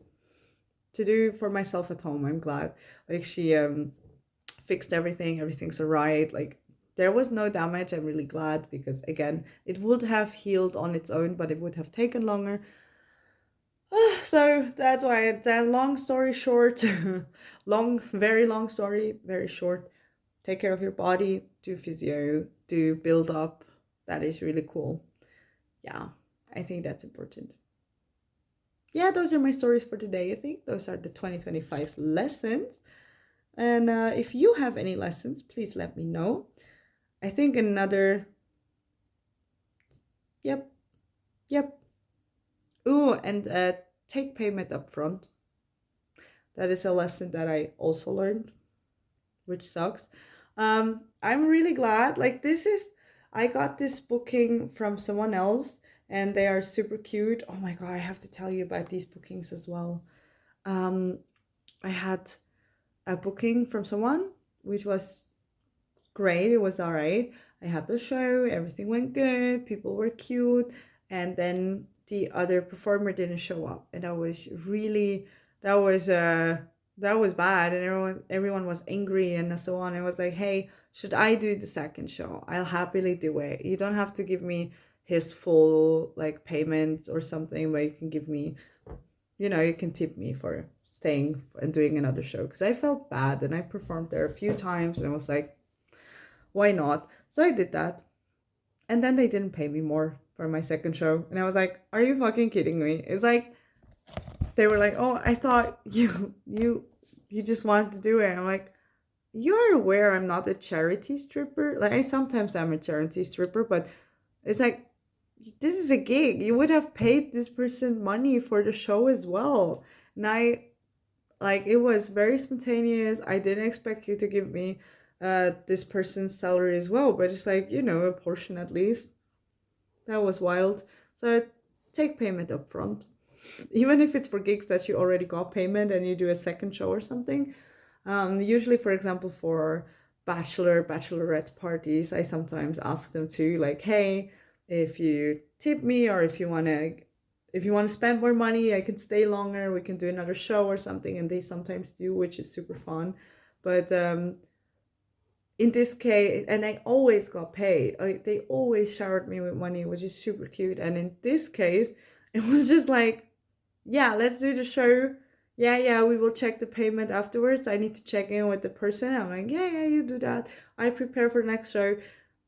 to do for myself at home. I'm glad. Like, she fixed everything. Everything's alright. Like, there was no damage. I'm really glad, because again, it would have healed on its own, but it would have taken longer. So that's why it's a long story short. Very long story, very short. Take care of your body, do physio, do build up, that is really cool. Yeah, I think that's important. Yeah, those are my stories for today. I think those are the 2025 lessons. And if you have any lessons, please let me know. I think another, yep, yep. Ooh, and take payment up front. That is a lesson that I also learned, which sucks. I'm really glad. Like, I got this booking from someone else, and they are super cute. Oh my God, I have to tell you about these bookings as well. Um, I had a booking from someone, which was great. It was all right. I had the show, everything went good, people were cute, and then the other performer didn't show up, and that was really that was that was bad, and everyone was angry and so on. I was like, hey, should I do the second show? I'll happily do it. You don't have to give me his full like payment or something, but you can give me, you can tip me for staying and doing another show, because I felt bad and I performed there a few times and I was like, why not? So I did that. And then they didn't pay me more for my second show. And I was like, are you fucking kidding me? It's like they were like, oh, I thought you just wanted to do it. And I'm like, you're aware I'm not a charity stripper. Like, I sometimes am a charity stripper, but it's like, this is a gig. You would have paid this person money for the show as well. And it was very spontaneous. I didn't expect you to give me this person's salary as well, but it's like, a portion at least. That was wild. So take payment up front. Even if it's for gigs that you already got payment and you do a second show or something. Usually, for example, for bachelorette parties, I sometimes ask them to, like, hey, if you tip me, or if you want to spend more money, I can stay longer, we can do another show or something. And they sometimes do, which is super fun. But in this case, and I always got paid. They always showered me with money, which is super cute. And in this case, it was just like, yeah, let's do the show. Yeah, we will check the payment afterwards. I need to check in with the person. I'm like, yeah, you do that. I prepare for the next show.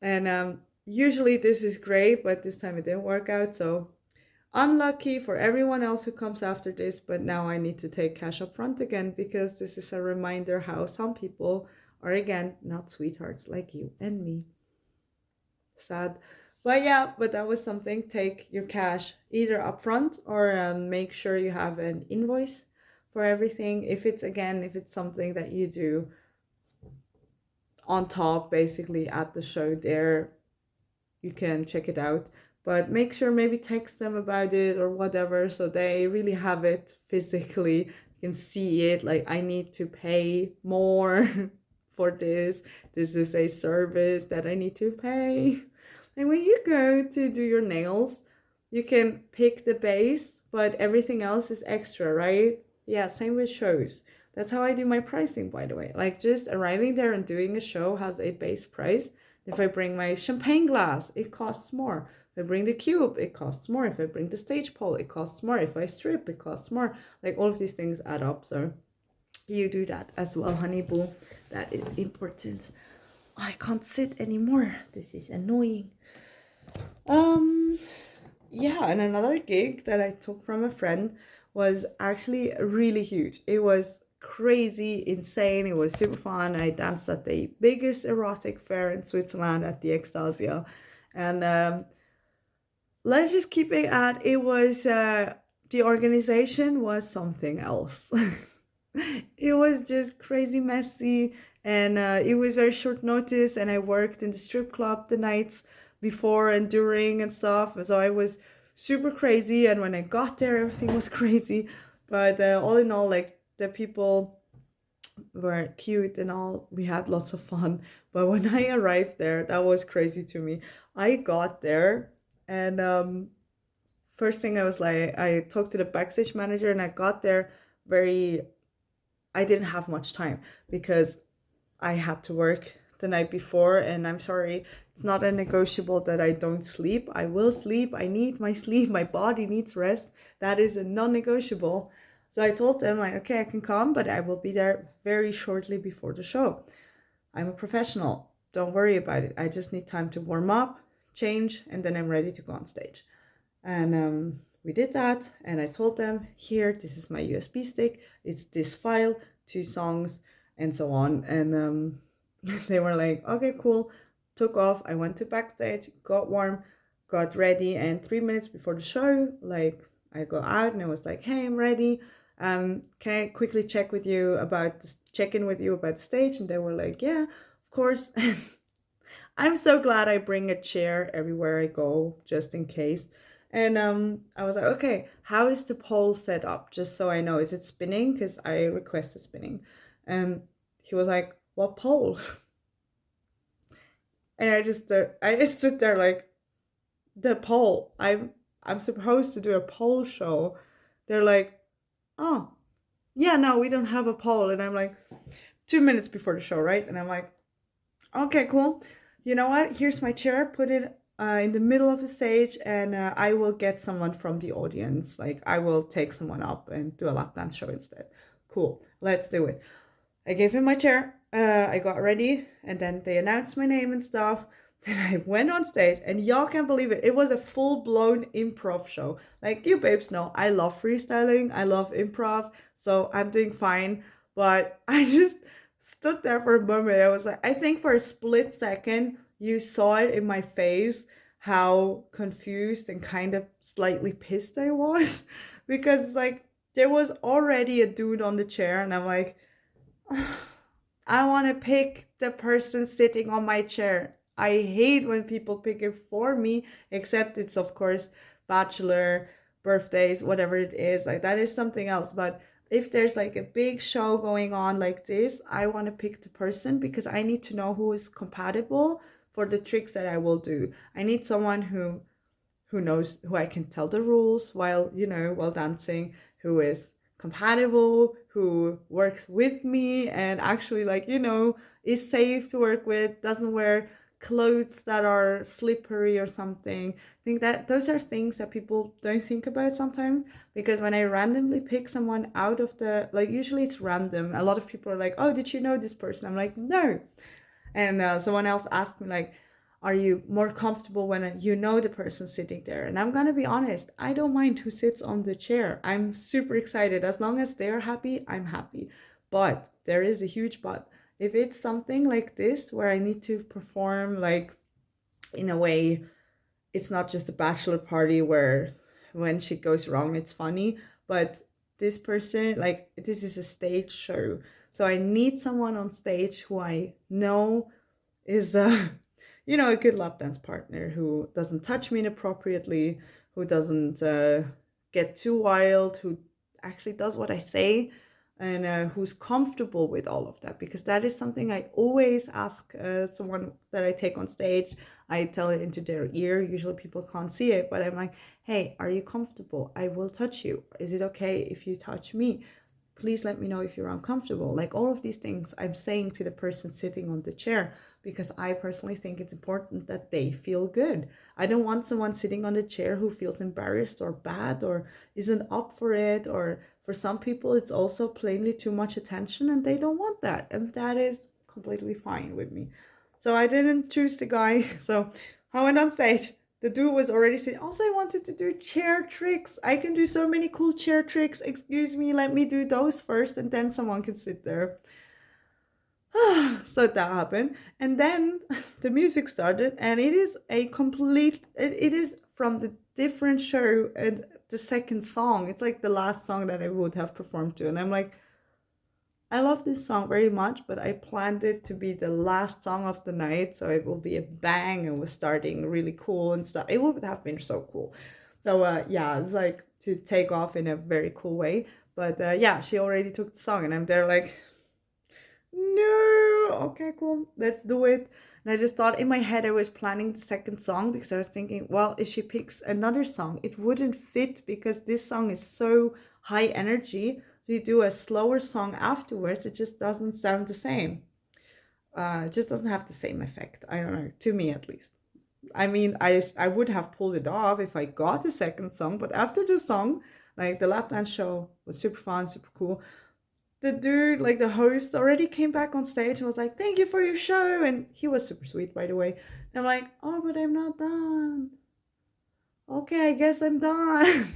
And usually this is great, but this time it didn't work out. So unlucky for everyone else who comes after this, but now I need to take cash up front again, because this is a reminder how some people are, again, not sweethearts like you and me. Sad. But yeah, but that was something. Take your cash either upfront, or make sure you have an invoice for everything. If it's something that you do on top, basically at the show there, you can check it out. But make sure, maybe text them about it or whatever, so they really have it physically. You can see it, like, I need to pay more for this. This is a service that I need to pay. And when you go to do your nails, you can pick the base, but everything else is extra, right? Yeah, same with shows. That's how I do my pricing, by the way. Like, just arriving there and doing a show has a base price. If I bring my champagne glass, it costs more. If I bring the cube, it costs more. If I bring the stage pole, it costs more. If I strip, it costs more. Like, all of these things add up. So you do that as well, honey boo. That is important. I can't sit anymore. This is annoying. Yeah, and another gig that I took from a friend was actually really huge. It was crazy, insane. It was super fun. I danced at the biggest erotic fair in Switzerland, at the Extasia. And let's just keep it at, it was, the organization was something else. It was just crazy messy, and it was very short notice, and I worked in the strip club the nights before and during and stuff, so I was super crazy. And when I got there, everything was crazy. But all in all, like, the people were cute and all, we had lots of fun. But when I arrived there, that was crazy to me. I got there, and first thing, I was like, I talked to the backstage manager, and I got there I didn't have much time, because I had to work the night before, and I'm sorry, it's not a negotiable that I don't sleep. I will sleep. I need my sleep. My body needs rest. That is a non-negotiable. So I told them, like, okay, I can come, but I will be there very shortly before the show. I'm a professional. Don't worry about it. I just need time to warm up, change, and then I'm ready to go on stage. And we did that, and I told them, here, this is my USB stick, it's this file, 2 songs, and so on. And they were like, okay, cool. Took off. I went to backstage, got warm, got ready, and 3 minutes before the show, like, I go out and I was like, hey, I'm ready. Can I quickly check with you about this, check in with you about the stage? And they were like, yeah, of course. I'm so glad I bring a chair everywhere I go, just in case. And I was like, okay, how is the pole set up? Just so I know, is it spinning? Because I requested spinning. And he was like, what pole? And I just stood there like, the pole. I'm supposed to do a pole show. They're like, oh, yeah, no, we don't have a pole. And I'm like, 2 minutes before the show, right? And I'm like, okay, cool. You know what? Here's my chair. Put it in the middle of the stage, and I will get someone from the audience. Like, I will take someone up and do a lap dance show instead. Cool. Let's do it. I gave him my chair. I got ready, and then they announced my name and stuff. Then I went on stage, and y'all can't believe it. It was a full-blown improv show. Like, you babes know, I love freestyling. I love improv, so I'm doing fine. But I just stood there for a moment. I was like, I think for a split second, you saw it in my face how confused and kind of slightly pissed I was. Because, like, there was already a dude on the chair, and I'm like, I want to pick the person sitting on my chair. I hate when people pick it for me, except it's, of course, bachelor, birthdays, whatever it is. Like, that is something else. But if there's like a big show going on like this, I want to pick the person because I need to know who is compatible for the tricks that I will do. I need someone who knows, who I can tell the rules while, while dancing, who is compatible, who works with me and actually, like, is safe to work with, doesn't wear clothes that are slippery or something. I think that those are things that people don't think about sometimes, because when I randomly pick someone out of the, like, usually it's random. A lot of people are like, oh, did you know this person? I'm like, no. And someone else asked me, like, are you more comfortable when you know the person sitting there? And I'm gonna be honest, I don't mind who sits on the chair. I'm super excited. As long as they're happy, I'm happy. But there is a huge but. If it's something like this where I need to perform, like, in a way, it's not just a bachelor party where when shit goes wrong, it's funny, but this person, like, this is a stage show. So I need someone on stage who I know is a good lap dance partner, who doesn't touch me inappropriately, who doesn't get too wild, who actually does what I say, and who's comfortable with all of that, because that is something I always ask someone that I take on stage. I tell it into their ear. Usually people can't see it, but I'm like, hey, are you comfortable? I will touch you. Is it okay if you touch me? Please let me know if you're uncomfortable. Like, all of these things I'm saying to the person sitting on the chair, because I personally think it's important that they feel good. I don't want someone sitting on the chair who feels embarrassed or bad or isn't up for it. Or for some people, it's also plainly too much attention and they don't want that. And that is completely fine with me. So I didn't choose the guy. So I went on stage. The dude was already saying, also, I wanted to do chair tricks. I can do so many cool chair tricks. Excuse me, let me do those first, and then someone can sit there. So that happened. And then the music started, and it is it is from the different show, and the second song. It's like the last song that I would have performed to. And I'm like, I love this song very much, but I planned it to be the last song of the night, so it will be a bang and was starting really cool and stuff. It would have been so cool. So yeah, it's like to take off in a very cool way. But yeah, she already took the song, and I'm there like, no, okay, cool, let's do it. And I just thought in my head I was planning the second song, because I was thinking, well, if she picks another song, it wouldn't fit, because this song is so high energy. You do a slower song afterwards, it just doesn't sound the same. It just doesn't have the same effect. I don't know, to me at least. I mean, I would have pulled it off if I got a second song, but after the song, like, the lap dance show was super fun, super cool. the dude, like the host, already came back on stage and was like, "Thank you for your show," and he was super sweet, by the way. And I'm like, "Oh, but I'm not done. Okay, I guess I'm done."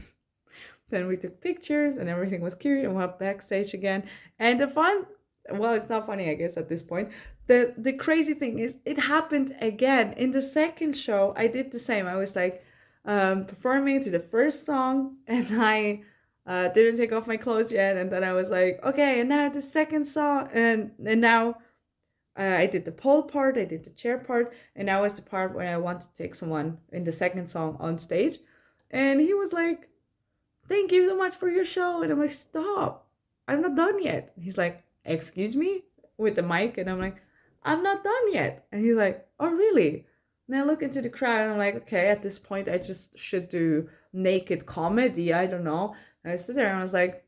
Then we took pictures and everything was cute and went backstage again. And the fun, well, it's not funny, I guess, at this point. The crazy thing is, it happened again in the second show. I did the same. I was like performing to the first song, and I didn't take off my clothes yet. And then I was like, okay, and now the second song, and now I did the pole part, I did the chair part, and now was the part where I want to take someone in the second song on stage. And he was like, "Thank you so much for your show." And I'm like, "Stop. I'm not done yet." He's like, "Excuse me?" With the mic. And I'm like, "I'm not done yet." And he's like, "Oh, really?" And I look into the crowd and I'm like, okay, at this point, I just should do naked comedy. I don't know. And I stood there and I was like,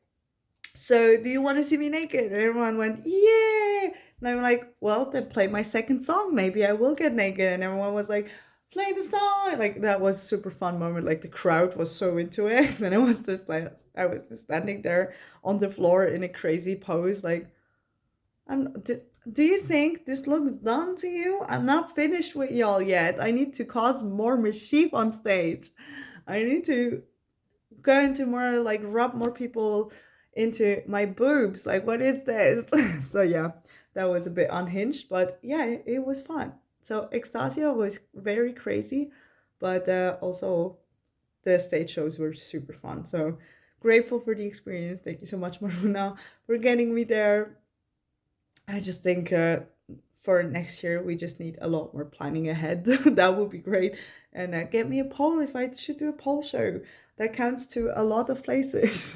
"So, do you want to see me naked?" And everyone went, "Yeah." And I'm like, "Well, then play my second song. Maybe I will get naked." And everyone was like, "Play the song." Like, that was a super fun moment. Like, the crowd was so into it. And I was just standing there on the floor in a crazy pose. Like, do you think this looks done to you? I'm not finished with y'all yet. I need to cause more mischief on stage. I need to go into more, like, rub more people into my boobs. Like, what is this? So yeah, that was a bit unhinged, but yeah, it was fun. So Extasia was very crazy, but also the stage shows were super fun. So grateful for the experience. Thank you so much, Maruna, for getting me there. I just think for next year we just need a lot more planning ahead. That would be great. And get me a poll if I should do a poll show. That counts to a lot of places.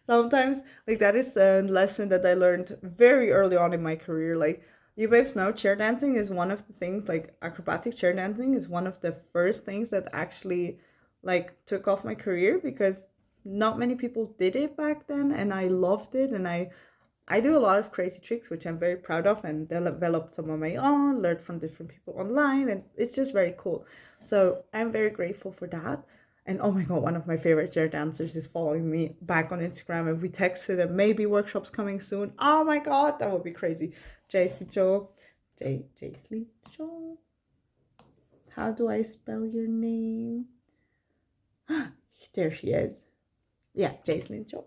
Sometimes, like, that is a lesson that I learned very early on in my career. Like, you babes know, chair dancing is one of the things, like acrobatic chair dancing is one of the first things that actually like took off my career, because not many people did it back then, and I loved it. And I do a lot of crazy tricks, which I'm very proud of, and developed some on my own, learned from different people online, and it's just very cool. So I'm very grateful for that. And oh my god, one of my favorite chair dancers is following me back on Instagram, and we texted that maybe workshops coming soon. Oh my god, that would be crazy. JC Joe, Jaisley Joe. How do I spell your name? There she is. Yeah, Jaislyn Joe.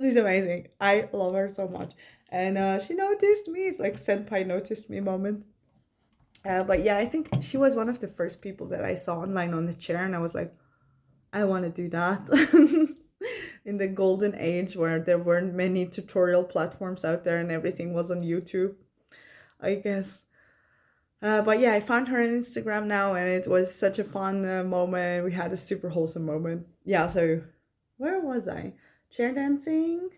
She's amazing. I love her so much. And she noticed me. It's like senpai noticed me moment. But yeah, I think she was one of the first people that I saw online on the chair, and I was like, I want to do that. In the golden age where there weren't many tutorial platforms out there and everything was on YouTube, I guess. But yeah, I found her on Instagram now, and it was such a fun moment. We had a super wholesome moment. Yeah, so where was I? Chair dancing?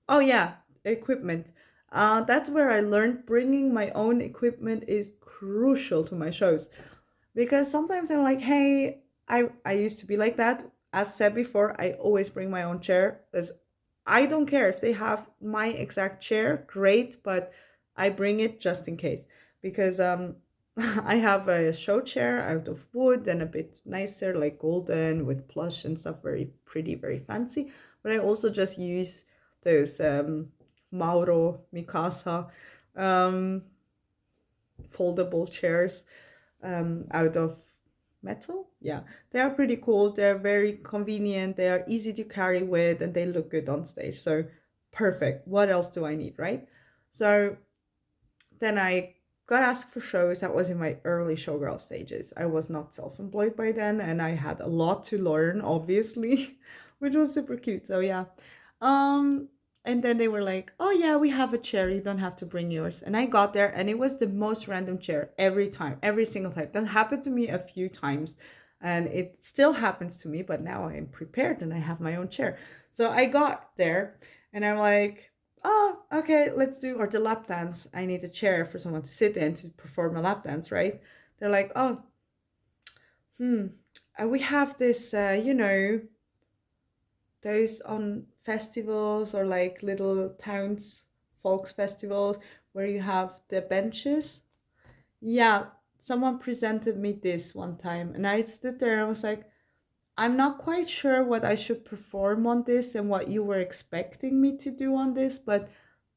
Oh yeah, equipment. That's where I learned bringing my own equipment is crucial to my shows, because sometimes I'm like, hey, I used to be like that. As said before, I always bring my own chair. As I don't care if they have my exact chair, great, but I bring it just in case, because I have a show chair out of wood and a bit nicer, like golden with plush and stuff, very pretty, very fancy. But I also just use those Mauro Mikasa um, foldable chairs out of metal. Yeah, they are pretty cool. They're very convenient. They are easy to carry with, and they look good on stage. So perfect. What else do I need, right? So then I got asked for shows. That was in my early showgirl stages. I was not self-employed by then, and I had a lot to learn, obviously, which was super cute. So yeah. Um and then they were like, "Oh yeah, we have a chair. You don't have to bring yours." And I got there, and it was the most random chair every time, every single time. That happened to me a few times, and it still happens to me, but now I am prepared and I have my own chair. So I got there, and I'm like, "Oh, okay, let's do," or the lap dance. I need a chair for someone to sit in to perform a lap dance, right? They're like, "Oh, we have this, those on festivals or like little towns, folks festivals, where you have the benches." Yeah, someone presented me this one time, and I stood there and I was like, I'm not quite sure what I should perform on this and what you were expecting me to do on this, but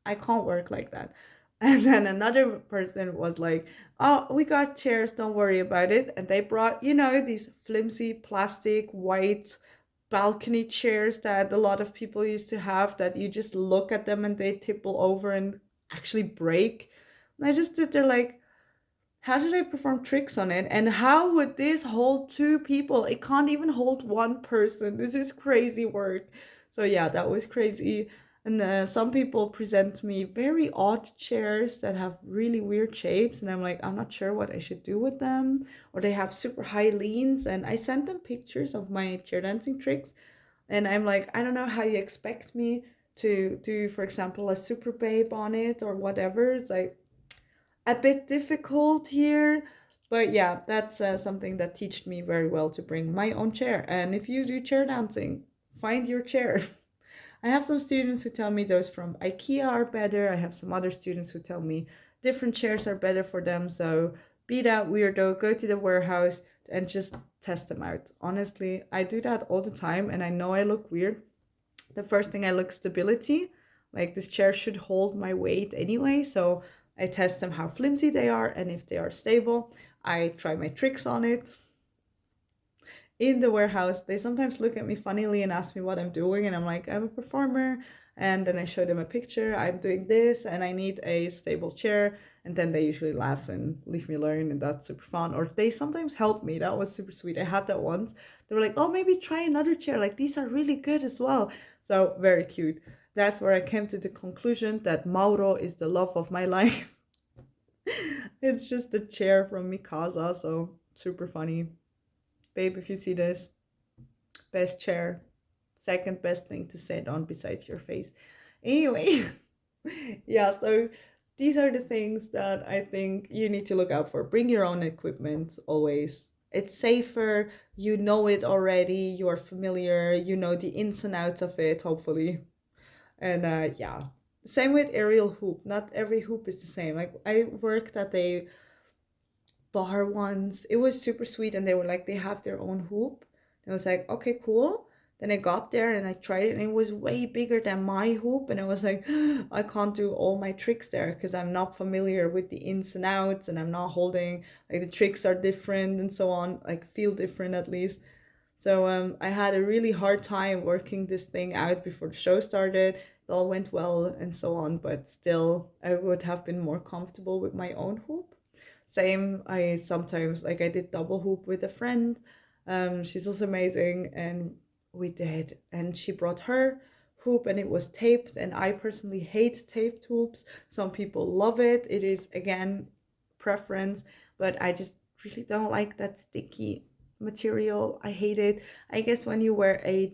I can't work like that. And then another person was like, oh, we got chairs, don't worry about it. And they brought, these flimsy plastic white balcony chairs that a lot of people used to have, that you just look at them and they tipple over and actually break. And I just stood there like, how did I perform tricks on it? And how would this hold two people? It can't even hold one person. This is crazy work. So yeah, that was crazy. And some people present me very odd chairs that have really weird shapes, and I'm like, I'm not sure what I should do with them. Or they have super high leans, and I sent them pictures of my chair dancing tricks, and I'm like, I don't know how you expect me to do, for example, a super babe on it or whatever. It's like a bit difficult here. But yeah, that's something that taught me very well to bring my own chair. And if you do chair dancing, find your chair. I have some students who tell me those from IKEA are better. I have some other students who tell me different chairs are better for them. So be that weirdo, go to the warehouse and just test them out. Honestly, I do that all the time, and I know I look weird. The first thing I look stability, like this chair should hold my weight anyway, so I test them how flimsy they are, and if they are stable, I try my tricks on it. In the warehouse, they sometimes look at me funnily and ask me what I'm doing, and I'm like, I'm a performer. And then I show them a picture, I'm doing this and I need a stable chair, and then they usually laugh and leave me alone, and that's super fun. Or they sometimes help me. That was super sweet. I had that once. They were like, oh, maybe try another chair, like these are really good as well. So very cute. That's where I came to the conclusion that Mauro is the love of my life. It's just the chair from Mikasa, so super funny. Babe, if you see this, best chair, second best thing to sit on besides your face. Anyway, yeah, so these are the things that I think you need to look out for. Bring your own equipment always. It's safer, you know it already, you're familiar, you know the ins and outs of it, hopefully. And yeah, same with aerial hoop. Not every hoop is the same. Like I worked at a bar once. It was super sweet, and they were like, they have their own hoop. And I was like, okay, cool. Then I got there and I tried it, and it was way bigger than my hoop. And I was like, I can't do all my tricks there because I'm not familiar with the ins and outs, and I'm not holding, like the tricks are different and so on, like feel different at least. So I had a really hard time working this thing out before the show started. It all went well and so on, but still, I would have been more comfortable with my own hoop. Same, I sometimes, like I did double hoop with a friend. She's also amazing, and we did. And she brought her hoop, and it was taped. And I personally hate taped hoops. Some people love it. It is, again, preference, but I just really don't like that sticky material. I hate it. I guess when you wear a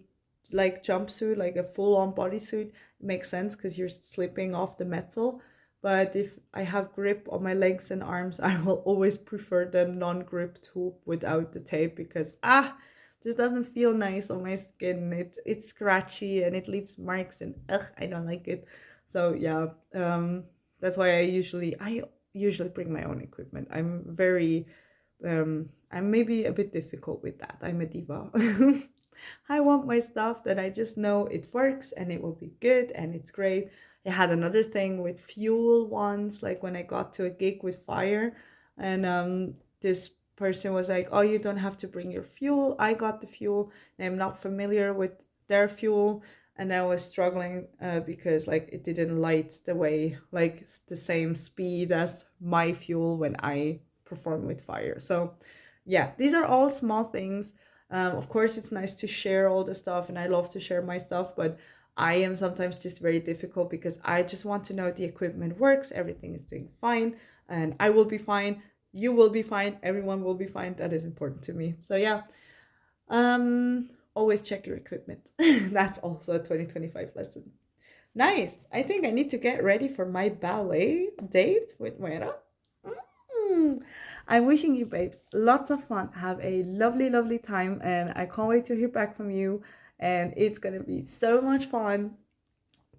like jumpsuit, like a full-on bodysuit, it makes sense because you're slipping off the metal. But if I have grip on my legs and arms, I will always prefer the non-gripped hoop without the tape, because just doesn't feel nice on my skin. It's scratchy and it leaves marks, and I don't like it. So yeah, that's why I usually bring my own equipment. I'm maybe a bit difficult with that. I'm a diva. I want my stuff that I just know it works and it will be good and it's great. I had another thing with fuel once, like when I got to a gig with fire, and this person was like, oh, you don't have to bring your fuel. I got the fuel, and I'm not familiar with their fuel. And I was struggling because like it didn't light the way, like the same speed as my fuel when I perform with fire. So yeah, these are all small things. Of course, it's nice to share all the stuff, and I love to share my stuff, but I am sometimes just very difficult because I just want to know the equipment works, everything is doing fine, and I will be fine, you will be fine, everyone will be fine. That is important to me. So yeah, always check your equipment. That's also a 2025 lesson. Nice. I think I need to get ready for my ballet date with YEAAAR. I'm wishing you, babes, lots of fun. Have a lovely, lovely time, and I can't wait to hear back from you. And it's gonna be so much fun.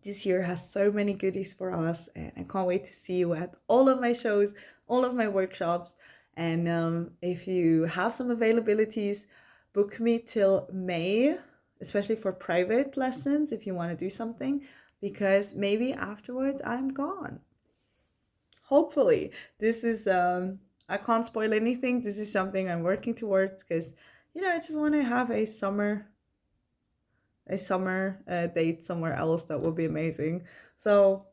This year has so many goodies for us, and I can't wait to see you at all of my shows, all of my workshops. And if you have some availabilities, book me till May, especially for private lessons if you want to do something, because maybe afterwards I'm gone. Hopefully. This is I can't spoil anything. This is something I'm working towards because I just want to have a summer date somewhere else. That would be amazing. So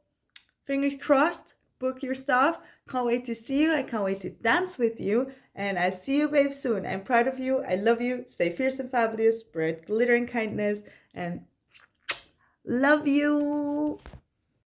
fingers crossed, book your stuff. Can't wait to see you. I can't wait to dance with you. And I see you, babe, soon. I'm proud of you. I love you. Stay fierce and fabulous. Spread glitter and kindness. And love you.